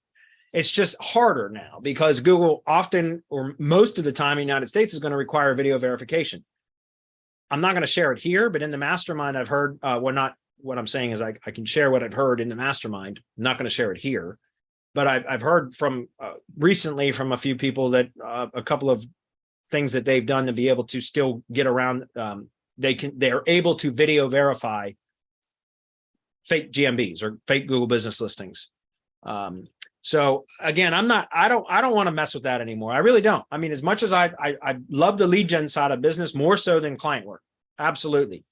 It's just harder now because Google often, or most of the time in the United States, is going to require video verification. I'm not going to share it here, but in the Mastermind, I've heard, what I'm saying is I can share what I've heard in the Mastermind. I'm not going to share it here, but I've heard from recently from a few people that a couple of things that they've done to be able to still get around. They're able to video verify fake GMBs or fake Google business listings. So again, I don't want to mess with that anymore. I really don't. I mean, as much as I love the lead gen side of business more so than client work. Absolutely.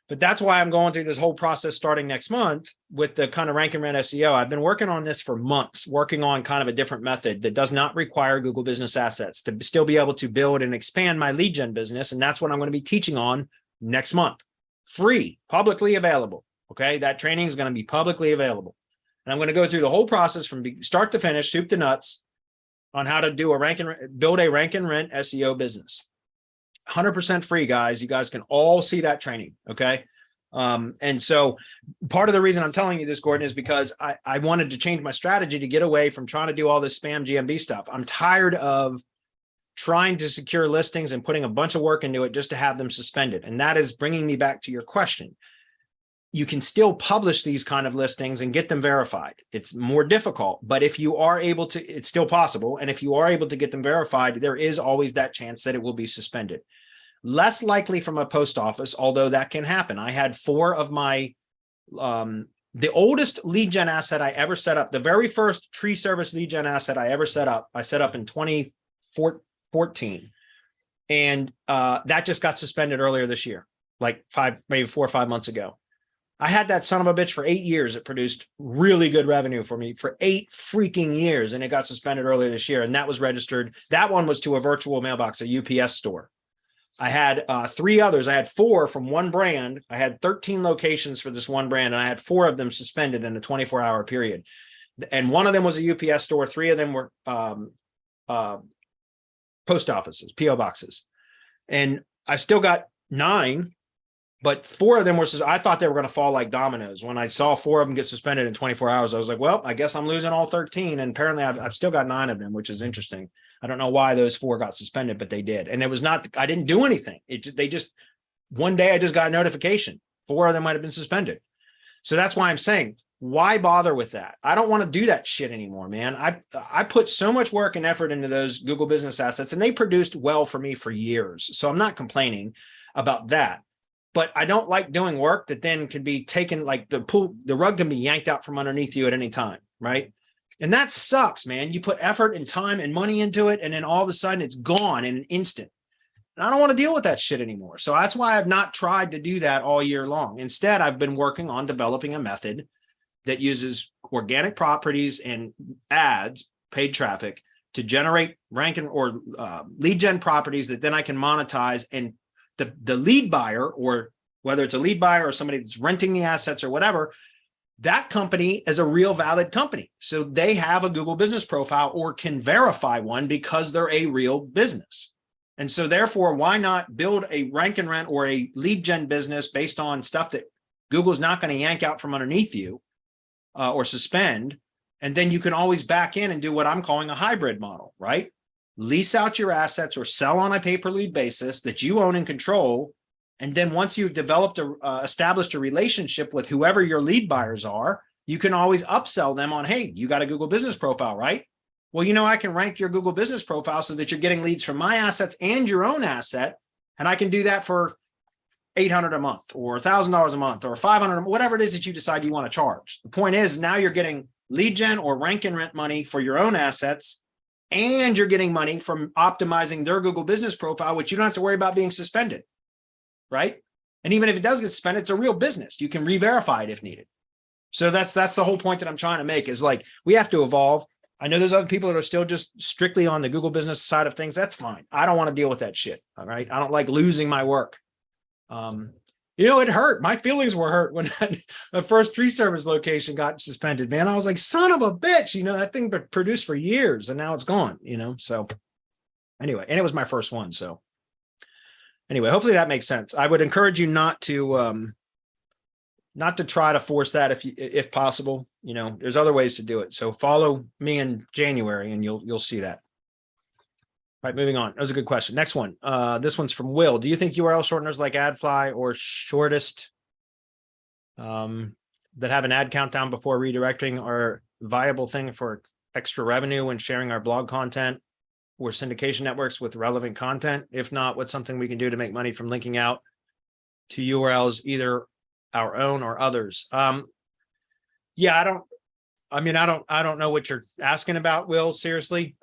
But that's why I'm going through this whole process starting next month with the kind of rank and rent SEO. I've been working on this for months, working on kind of a different method that does not require Google business assets to still be able to build and expand my lead gen business. And that's what I'm going to be teaching on next month. Free, publicly available. Okay. That training is going to be publicly available. And I'm going to go through the whole process from start to finish, soup to nuts, on how to do build a rank and rent SEO business. 100% free, guys. You guys can all see that training. Okay. And so part of the reason I'm telling you this, Gordon, is because I wanted to change my strategy to get away from trying to do all this spam GMB stuff. I'm tired of trying to secure listings and putting a bunch of work into it just to have them suspended. And that is bringing me back to your question. You can still publish these kind of listings and get them verified. It's more difficult, but if you are able to, it's still possible. And if you are able to get them verified, there is always that chance that it will be suspended. Less likely from a post office, although that can happen. I had 4 of my, the oldest lead gen asset I ever set up, the very first tree service lead gen asset I ever set up, I set up in 2014. And that just got suspended earlier this year, like maybe 4 or 5 months ago. I had that son of a bitch for 8 years. It produced really good revenue for me for 8 freaking years. And it got suspended earlier this year. And that was registered. That one was to a virtual mailbox, a UPS store. I had 3 others. I had 4 from one brand. I had 13 locations for this one brand. And I had 4 of them suspended in a 24-hour period. And one of them was a UPS store. 3 of them were post offices, PO boxes. And I still got 9. But 4 of them were, I thought they were going to fall like dominoes. When I saw 4 of them get suspended in 24 hours, I was like, well, I guess I'm losing all 13. And apparently I've still got 9 of them, which is interesting. I don't know why those 4 got suspended, but they did. And it was not, I didn't do anything. One day I just got a notification. 4 of them might've been suspended. So that's why I'm saying, why bother with that? I don't want to do that shit anymore, man. I put so much work and effort into those Google business assets, and they produced well for me for years. So I'm not complaining about that. But I don't like doing work that then can be taken, like the rug can be yanked out from underneath you at any time, right? And that sucks, man. You put effort and time and money into it, and then all of a sudden it's gone in an instant. And I don't want to deal with that shit anymore. So that's why I've not tried to do that all year long. Instead, I've been working on developing a method that uses organic properties and ads, paid traffic, to generate ranking or lead gen properties that then I can monetize. And the lead buyer, or whether it's a lead buyer or somebody that's renting the assets or whatever, that company is a real valid company. So they have a Google business profile or can verify one because they're a real business. And so therefore, why not build a rank and rent or a lead gen business based on stuff that Google's not going to yank out from underneath you or suspend. And then you can always back in and do what I'm calling a hybrid model, right? Lease out your assets or sell on a pay-per-lead basis that you own and control. And then once you've developed established a relationship with whoever your lead buyers are, you can always upsell them on, hey, you got a Google business profile, right? Well, I can rank your Google business profile so that you're getting leads from my assets and your own asset. And I can do that for $800 a month or $1,000 a month or $500, whatever it is that you decide you want to charge. The point is now you're getting lead gen or rank and rent money for your own assets, and you're getting money from optimizing their Google business profile, which you don't have to worry about being suspended, right? And even if it does get suspended, it's a real business. You can re-verify it if needed. So that's the whole point that I'm trying to make, is like, we have to evolve. I know there's other people that are still just strictly on the Google business side of things. That's fine. I don't want to deal with that shit. All right. I don't like losing my work. It hurt. My feelings were hurt when the first tree service location got suspended, man. I was like, son of a bitch, that thing produced for years and now it's gone, so anyway, and it was my first one. So anyway, hopefully that makes sense. I would encourage you not to try to force that if possible. There's other ways to do it. So follow me in January and you'll see that. All right, moving on. That was a good question. Next one. This one's from Will. Do you think URL shorteners like adfly or shortest that have an ad countdown before redirecting are a viable thing for extra revenue when sharing our blog content or syndication networks with relevant content? If not, what's something we can do to make money from linking out to URLs, either our own or others? Yeah, I don't know what you're asking about, Will, seriously.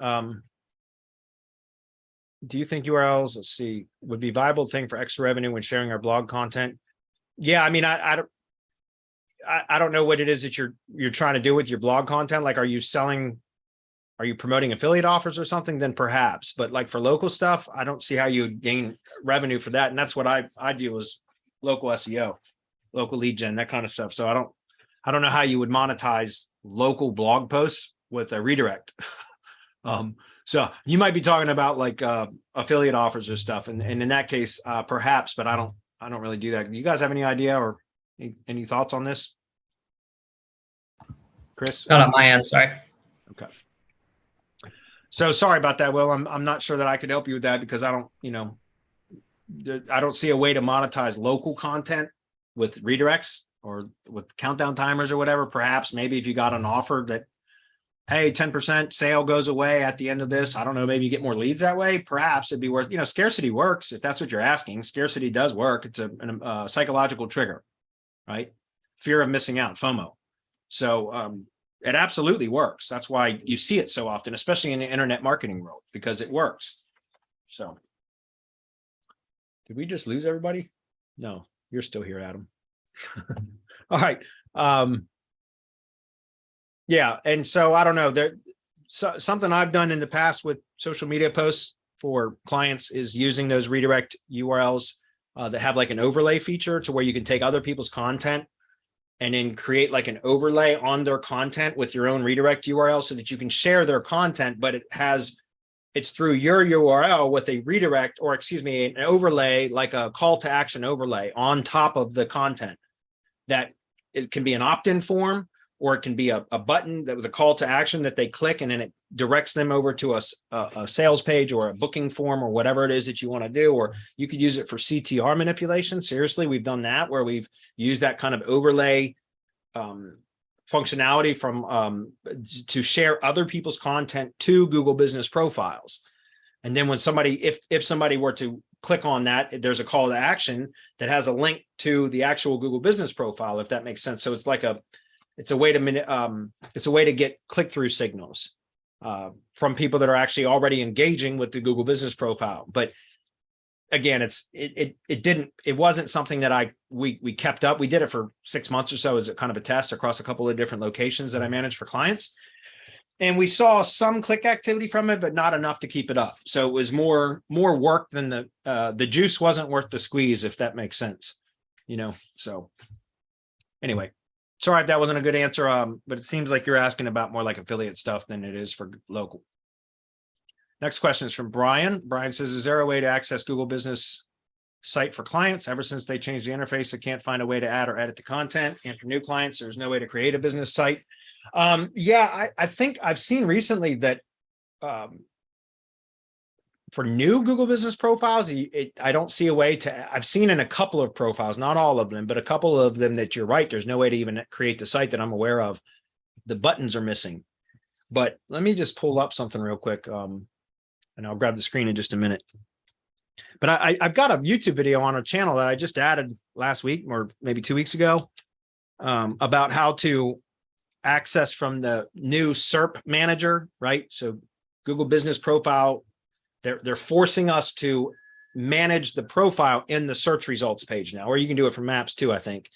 Do you think URLs, let's see, would be a viable thing for extra revenue when sharing our blog content? Yeah, I don't know what it is that you're trying to do with your blog content. Like, are you promoting affiliate offers or something? Then perhaps, but like for local stuff, I don't see how you would gain revenue for that. And that's what I do, is local SEO, local lead gen, that kind of stuff. So I don't know how you would monetize local blog posts with a redirect. So you might be talking about like affiliate offers or stuff, and in that case, perhaps, but I don't really do that. You guys have any idea or any thoughts on this, Chris? Not on my end, sorry. Okay. So sorry about that, Will. I'm not sure that I could help you with that because I don't see a way to monetize local content with redirects or with countdown timers or whatever. Perhaps maybe if you got an offer that, hey, 10% sale goes away at the end of this, I don't know, maybe you get more leads that way. Perhaps it'd be worth, scarcity works. If that's what you're asking, scarcity does work. It's a psychological trigger, right? Fear of missing out, FOMO. So it absolutely works. That's why you see it so often, especially in the internet marketing world, because it works. So did we just lose everybody? No, you're still here, Adam. All right. Yeah. And so I don't know, something I've done in the past with social media posts for clients is using those redirect URLs that have like an overlay feature to where you can take other people's content and then create like an overlay on their content with your own redirect URL so that you can share their content, but it's through your URL with a redirect, or an overlay, like a call to action overlay on top of the content. That it can be an opt-in form, or it can be a button that with a call to action that they click, and then it directs them over to a sales page or a booking form or whatever it is that you want to do. Or you could use it for CTR manipulation. Seriously, we've done that where we've used that kind of overlay functionality to share other people's content to Google business profiles. And then when if somebody were to click on that, there's a call to action that has a link to the actual Google business profile, if that makes sense. So it's like it's a way to get click-through signals from people that are actually already engaging with the Google Business Profile. But again, it wasn't something that we kept up. We did it for 6 months or so as a kind of a test across a couple of different locations that I managed for clients. And we saw some click activity from it, but not enough to keep it up. So it was more work than the juice wasn't worth the squeeze, if that makes sense, so anyway, sorry if that wasn't a good answer. But it seems like you're asking about more like affiliate stuff than it is for local. Next question is from Brian. Brian says, is there a way to access Google Business Site for clients? Ever since they changed the interface, I can't find a way to add or edit the content. And for new clients, there's no way to create a business site. Yeah, I think I've seen recently that for new Google Business Profiles, I don't see a way to, I've seen in a couple of profiles, not all of them, but a couple of them that you're right, there's no way to even create the site that I'm aware of. The buttons are missing. But let me just pull up something real quick, and I'll grab the screen in just a minute. But I've got a YouTube video on a channel that I just added last week or maybe 2 weeks ago about how to access from the new SERP manager, right? So Google Business Profile, they're forcing us to manage the profile in the search results page now, or you can do it from Maps too, I think.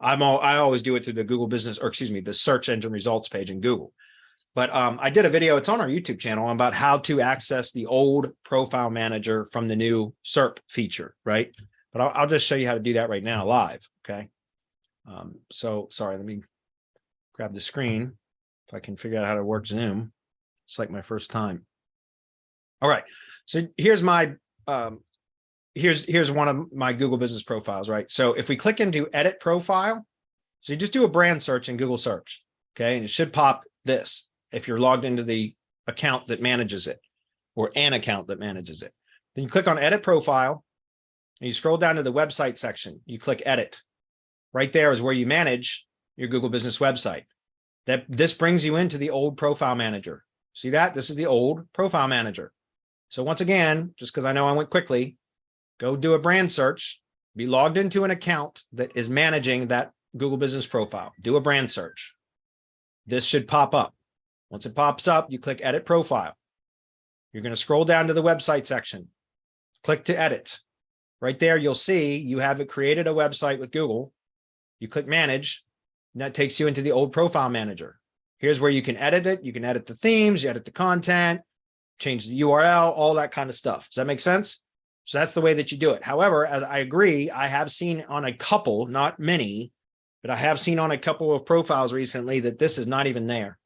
I always do it through the Google Business, or excuse me, the search engine results page in Google. But I did a video, it's on our YouTube channel, about how to access the old profile manager from the new SERP feature, right? But I'll just show you how to do that right now live, okay? So sorry, let me grab the screen if I can figure out how to work Zoom. It's like my first time. All right, so here's my here's one of my Google Business Profiles, right? So if we click into Edit Profile, so you just do a brand search in Google Search, okay? And it should pop this if you're logged into the account that manages it, or an account that manages it. Then you click on Edit Profile, and you scroll down to the website section. You click Edit. Right there is where you manage your Google Business website. This brings you into the old profile manager. See that? This is the old profile manager. So once again, just because I know I went quickly, go do a brand search, be logged into an account that is managing that Google Business Profile. Do a brand search. This should pop up. Once it pops up, you click Edit Profile. You're going to scroll down to the website section. Click to edit. Right there, you'll see you have created a website with Google. You click Manage, and that takes you into the old profile manager. Here's where you can edit it. You can edit the themes, you edit the content, change the URL, all that kind of stuff. Does that make sense? So that's the way that you do it. However, as I agree, I have seen on a couple, not many, but I have seen on a couple of profiles recently that this is not even there.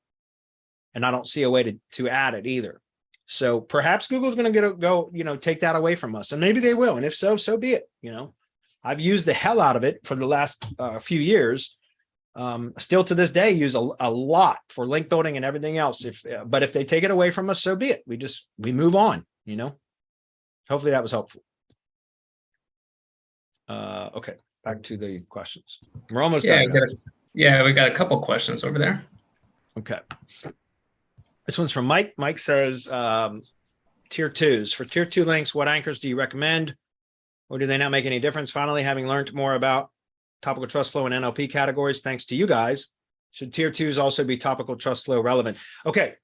And I don't see a way to add it either. So perhaps Google's going to take that away from us, and maybe they will. And if so, so be it. I've used the hell out of it for the last few years. Still to this day, use a lot for link building and everything else. But if they take it away from us, so be it. We move on, Hopefully that was helpful. Okay, back to the questions. We're almost done. We got a couple questions over there. Okay. This one's from Mike. Mike says, tier 2s. For tier 2 links, what anchors do you recommend? Or do they not make any difference? Finally, having learned more about topical trust flow and NLP categories, thanks to you guys, should tier 2s also be topical trust flow relevant? Okay.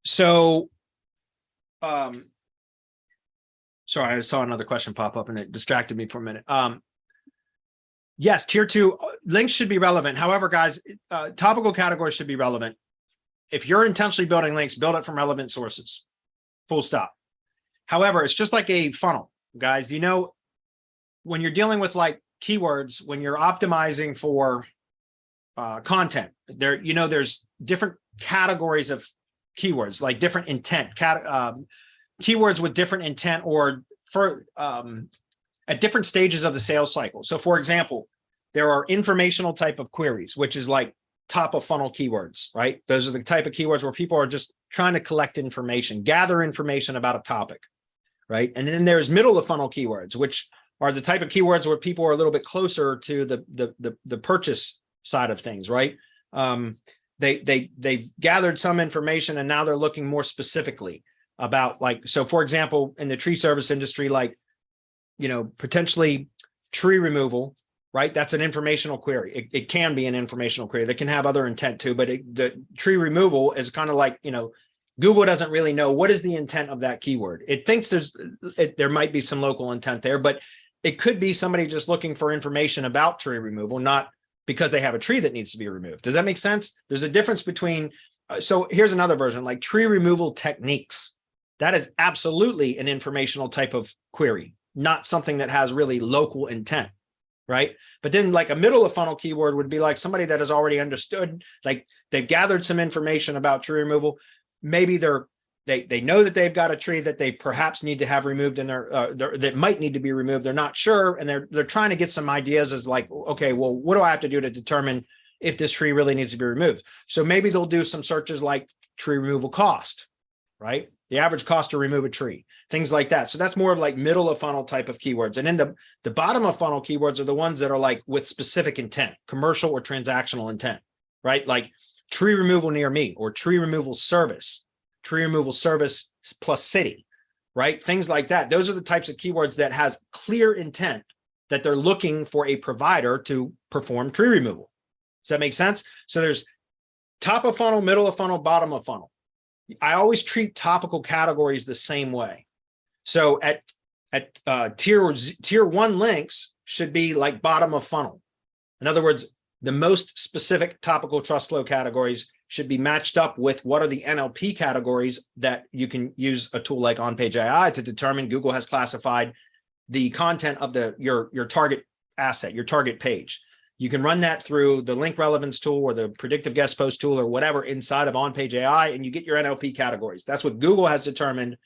Sorry, I saw another question pop up and it distracted me for a minute. Yes, tier 2 links should be relevant. However, guys, topical categories should be relevant. If you're intentionally building links, build it from relevant sources. Full stop. However, it's just like a funnel, guys. When you're dealing with like keywords, when you're optimizing for content, there's different categories of keywords, like different intent, keywords with different intent, or for at different stages of the sales cycle. So for example, there are informational type of queries, which is like top of funnel keywords, right? Those are the type of keywords where people are just trying to collect information, gather information about a topic, right? And then there's middle of funnel keywords, which are the type of keywords where people are a little bit closer to the purchase side of things, right? They've gathered some information and now they're looking more specifically about, like, so for example, in the tree service industry, like, potentially tree removal right? That's an informational query. It can be an informational query that can have other intent too, but the tree removal is kind of like, Google doesn't really know what is the intent of that keyword. It thinks there might be some local intent there, but it could be somebody just looking for information about tree removal, not because they have a tree that needs to be removed. Does that make sense? There's a difference between, so here's another version, like tree removal techniques. That is absolutely an informational type of query, not something that has really local intent, right? But then like a middle of funnel keyword would be like somebody that has already understood, like they've gathered some information about tree removal. Maybe they know that they've got a tree that they perhaps need to have removed in their that might need to be removed. They're not sure, and they're trying to get some ideas as like, okay, well, what do I have to do to determine if this tree really needs to be removed? So maybe they'll do some searches like tree removal cost, right? The average cost to remove a tree, things like that. So that's more of like middle of funnel type of keywords. And then the bottom of funnel keywords are the ones that are like with specific intent, commercial or transactional intent, right? Like tree removal near me, or tree removal service plus city, right? Things like that. Those are the types of keywords that has clear intent that they're looking for a provider to perform tree removal. Does that make sense? So there's top of funnel, middle of funnel, bottom of funnel. I always treat topical categories the same way. So at tier 1 links should be like bottom of funnel. In other words, the most specific topical trust flow categories should be matched up with what are the NLP categories that you can use a tool like On-Page AI to determine. Google has classified the content of your target asset, your target page. You can run that through the link relevance tool or the predictive guest post tool or whatever inside of On-Page AI, and you get your NLP categories. That's what Google has determined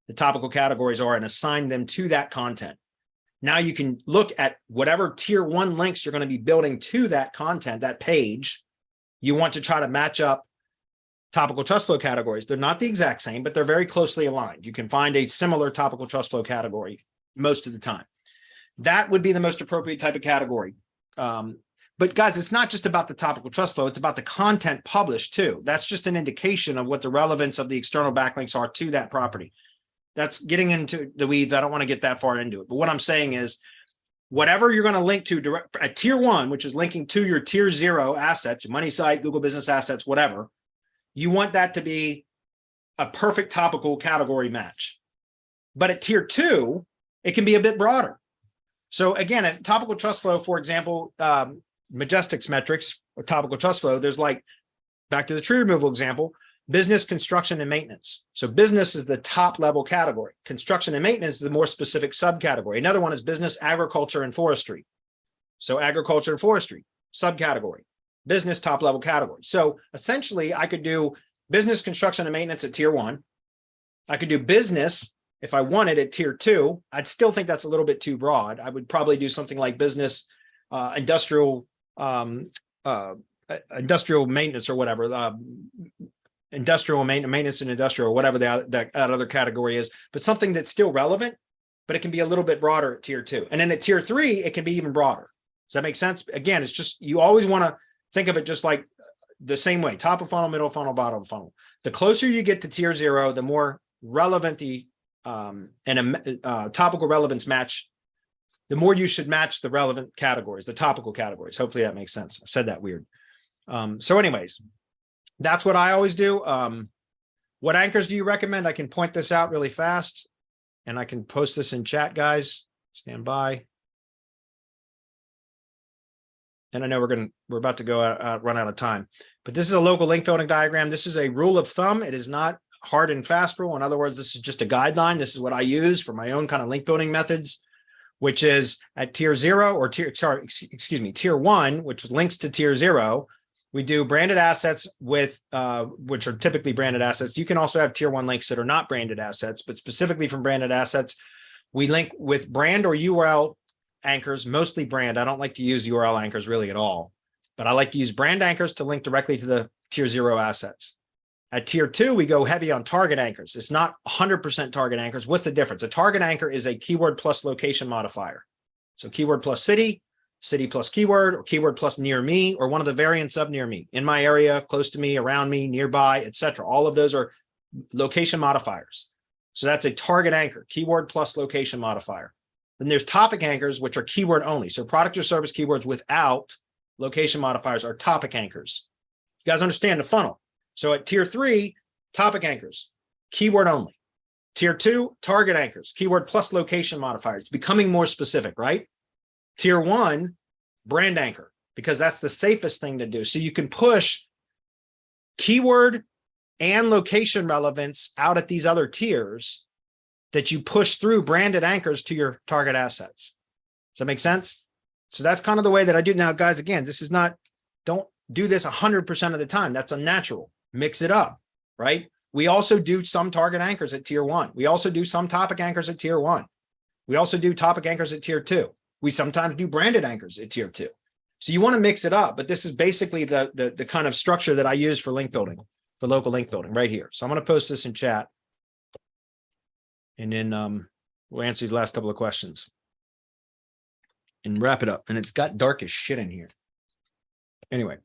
the topical categories are and assign them to that content. Now you can look at whatever tier 1 links you're going to be building to that content, that page. You want to try to match up topical trust flow categories. They're not the exact same, but they're very closely aligned. You can find a similar topical trust flow category most of the time. That would be the most appropriate type of category. But guys, it's not just about the topical trust flow. It's about the content published too. That's just an indication of what the relevance of the external backlinks are to that property. That's getting into the weeds. I don't want to get that far into it. But what I'm saying is, whatever you're going to link to direct at tier 1, which is linking to your tier 0 assets, your money site, Google business assets, whatever, you want that to be a perfect topical category match. But at tier 2, it can be a bit broader. So again, at topical trust flow, for example, Majestic's metrics or topical trust flow, there's like, back to the tree removal example, business, construction, and maintenance. So business is the top level category. Construction and maintenance is the more specific subcategory. Another one is business, agriculture, and forestry. So agriculture and forestry, subcategory. Business, top level category. So essentially, I could do business, construction, and maintenance at tier 1. I could do business if I wanted at tier 2. I'd still think that's a little bit too broad. I would probably do something like business, industrial maintenance or whatever, industrial maintenance and industrial, whatever that other category is, but something that's still relevant, but it can be a little bit broader at tier 2. And then at tier 3, it can be even broader. Does that make sense? Again, it's just, you always want to think of it just like the same way, top of funnel, middle of funnel, bottom of funnel. The closer you get to tier 0, the more relevant the topical relevance match, the more you should match the relevant categories, the topical categories. Hopefully that makes sense. I said that weird. So anyways, that's what I always do. What anchors do you recommend? I can point this out really fast and I can post this in chat, guys. Stand by. And I know we're about to go run out of time, but this is a local link building diagram. This is a rule of thumb. It is not hard and fast rule. In other words, this is just a guideline. This is what I use for my own kind of link building methods, which is at tier 0 or tier 1, which links to tier 0. We do branded assets with, which are typically branded assets. You can also have tier 1 links that are not branded assets, but specifically from branded assets, we link with brand or URL anchors, mostly brand. I don't like to use URL anchors really at all, but I like to use brand anchors to link directly to the tier 0 assets. At tier 2, we go heavy on target anchors. It's not 100% target anchors. What's the difference? A target anchor is a keyword plus location modifier. So keyword plus city, city plus keyword, or keyword plus near me, or one of the variants of near me, in my area, close to me, around me, nearby, etc. All of those are location modifiers. So that's a target anchor, keyword plus location modifier. Then there's topic anchors, which are keyword only. So product or service keywords without location modifiers are topic anchors. You guys understand the funnel. So at tier 3, topic anchors, keyword only. Tier 2, target anchors, keyword plus location modifiers, becoming more specific, right? Tier 1, brand anchor, because that's the safest thing to do. So you can push keyword and location relevance out at these other tiers that you push through branded anchors to your target assets. Does that make sense? So that's kind of the way that I do. Now, guys, again, this is not, don't do this 100% of the time. That's unnatural. Mix it up, right? We also do some target anchors at tier 1. We also do some topic anchors at tier 1. We also do topic anchors at tier 2. We sometimes do branded anchors at tier 2. So you want to mix it up, but this is basically the kind of structure that I use for link building, for local link building right here. So I'm going to post this in chat, and then we'll answer these last couple of questions and wrap it up. And it's got dark as shit in here. Anyway,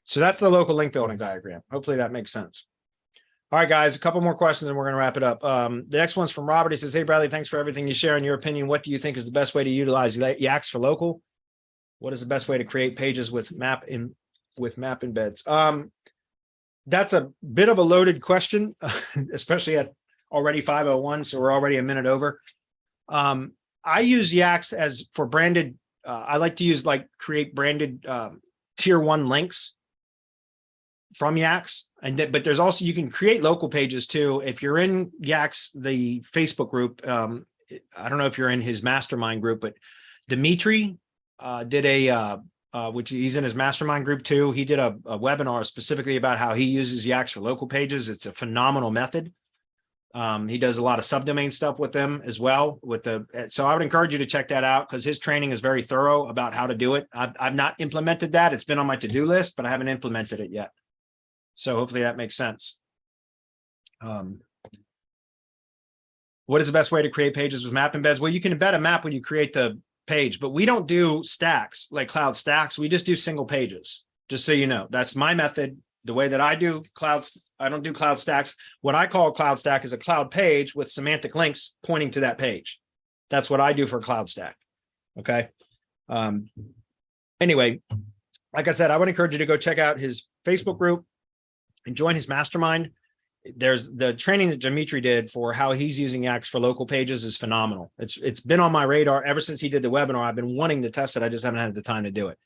so that's the local link building diagram. Hopefully that makes sense. All right, guys, a couple more questions and we're going to wrap it up. The next one's from Robert. He says, hey, Bradley, thanks for everything you share. In your opinion, what do you think is the best way to utilize YACSS for local? What is the best way to create pages with map embeds? That's a bit of a loaded question, especially at already 5:01. So we're already a minute over. I use YACSS as for branded. I like to use create branded tier 1 links from YACSS, but there's also, you can create local pages too. If you're in YACSS, the Facebook group, I don't know if you're in his mastermind group, but Dimitri did which he's in his mastermind group too. He did a webinar specifically about how he uses YACSS for local pages. It's a phenomenal method. He does a lot of subdomain stuff with them as well. So I would encourage you to check that out because his training is very thorough about how to do it. I've not implemented that. It's been on my to-do list, but I haven't implemented it yet. So hopefully that makes sense. What is the best way to create pages with map embeds? Well, you can embed a map when you create the page, but we don't do stacks like cloud stacks. We just do single pages, just so you know. That's my method. The way that I do clouds, I don't do cloud stacks. What I call a cloud stack is a cloud page with semantic links pointing to that page. That's what I do for a cloud stack. Okay. Anyway, like I said, I would encourage you to go check out his Facebook group and join his mastermind. There's the training that Dimitri did for how he's using YACSS for local pages is phenomenal. It's been on my radar ever since he did the webinar. I've been wanting to test it. I just haven't had the time to do it.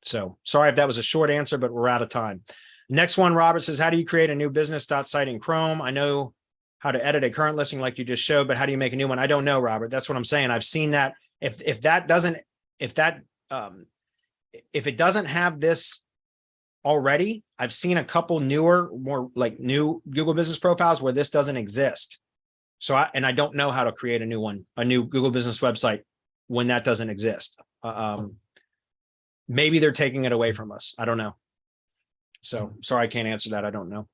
So sorry if that was a short answer, but we're out of time. Next one, Robert says, how do you create a new business.site in Chrome? I know how to edit a current listing like you just showed, but how do you make a new one? I don't know, Robert. That's what I'm saying. I've seen that. If it doesn't have this already, I've seen a couple newer, more like new Google business profiles where this doesn't exist. So I don't know how to create a new one, a new Google business website when that doesn't exist. Maybe they're taking it away from us. I don't know. So sorry, I can't answer that. I don't know.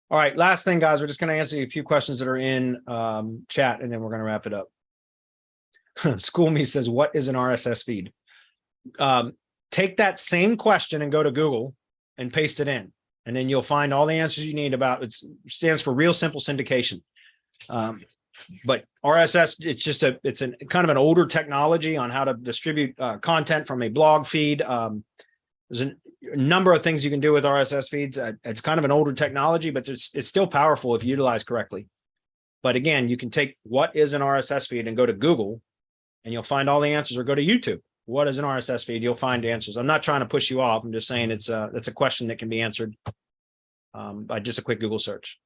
All right. Last thing, guys, we're just going to answer a few questions that are in chat and then we're going to wrap it up. School Me says, what is an RSS feed? Take that same question and go to Google and paste it in. And then you'll find all the answers you need about it. Stands for real simple syndication. But RSS, it's kind of an older technology on how to distribute content from a blog feed. There's a number of things you can do with RSS feeds. It's kind of an older technology, but it's still powerful if utilized correctly. But again, you can take what is an RSS feed and go to Google and you'll find all the answers, or go to YouTube. What is an RSS feed? You'll find answers. I'm not trying to push you off. I'm just saying it's a question that can be answered by just a quick Google search.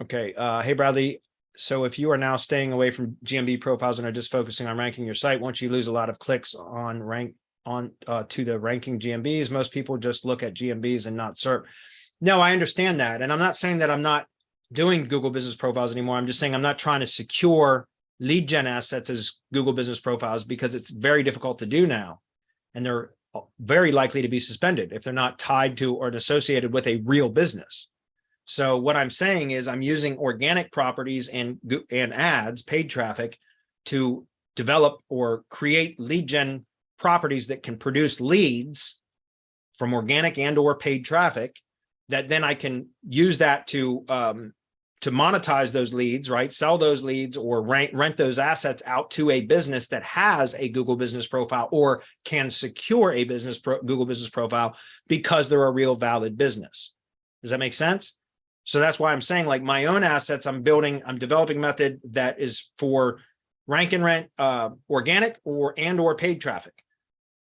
Okay. Hey, Bradley. So if you are now staying away from GMB profiles and are just focusing on ranking your site, won't you lose a lot of clicks on to the ranking GMBs? Most people just look at GMBs and not SERP. No, I understand that. And I'm not saying that I'm not doing Google business profiles anymore. I'm just saying I'm not trying to secure lead gen assets as Google business profiles because it's very difficult to do now. And they're very likely to be suspended if they're not tied to or associated with a real business. So what I'm saying is I'm using organic properties and ads, paid traffic, to develop or create lead gen properties that can produce leads from organic and or paid traffic that then I can use that to to monetize those leads, right? Sell those leads or rent those assets out to a business that has a Google business profile or can secure a Google business profile because they're a real valid business. Does that make sense? So that's why I'm saying, like, my own assets, I'm developing a method that is for rank and rent, organic or paid traffic.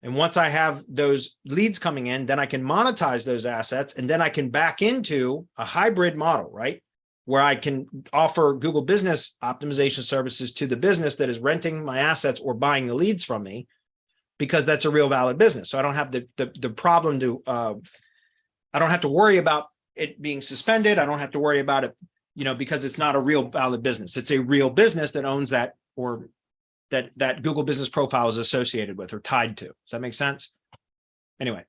And once I have those leads coming in, then I can monetize those assets, and then I can back into a hybrid model, right? Where I can offer Google business optimization services to the business that is renting my assets or buying the leads from me, because that's a real valid business. So I don't have the problem to, I don't have to worry about it being suspended. I don't have to worry about it, because it's not a real valid business. It's a real business that owns that, or that Google business profile is associated with or tied to. Does that make sense? Anyway.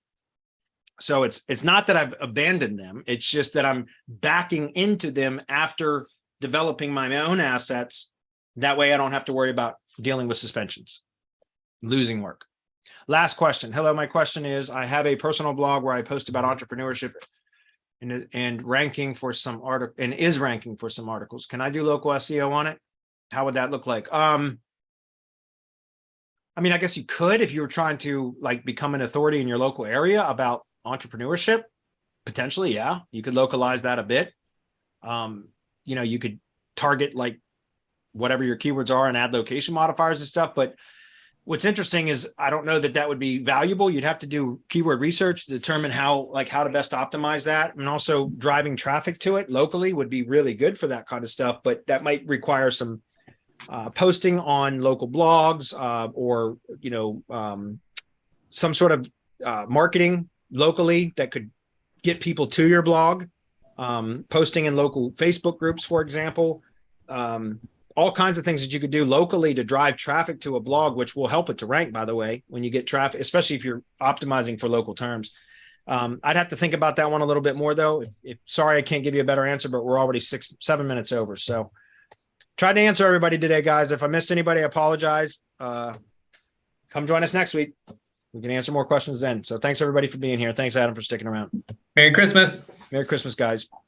So it's not that I've abandoned them. It's just that I'm backing into them after developing my own assets. That way I don't have to worry about dealing with suspensions, losing work. Last question. Hello, my question is, I have a personal blog where I post about entrepreneurship and ranking for some ranking for some articles. Can I do local SEO on it? How would that look like? I mean, I guess you could, if you were trying to like become an authority in your local area about entrepreneurship, potentially. Yeah, you could localize that a bit. You could target like whatever your keywords are and add location modifiers and stuff. But what's interesting is I don't know that would be valuable. You'd have to do keyword research to determine how to best optimize that. And also driving traffic to it locally would be really good for that kind of stuff. But that might require some posting on local blogs or some sort of marketing locally that could get people to your blog, posting in local Facebook groups, for example, all kinds of things that you could do locally to drive traffic to a blog, which will help it to rank, by the way, when you get traffic, especially if you're optimizing for local terms. I'd have to think about that one a little bit more, though. Sorry, I can't give you a better answer, but we're already 7 minutes over. So tried to answer everybody today, guys. If I missed anybody, I apologize. Come join us next week. We can answer more questions then. So thanks everybody for being here. Thanks, Adam, for sticking around. Merry Christmas. Merry Christmas, guys.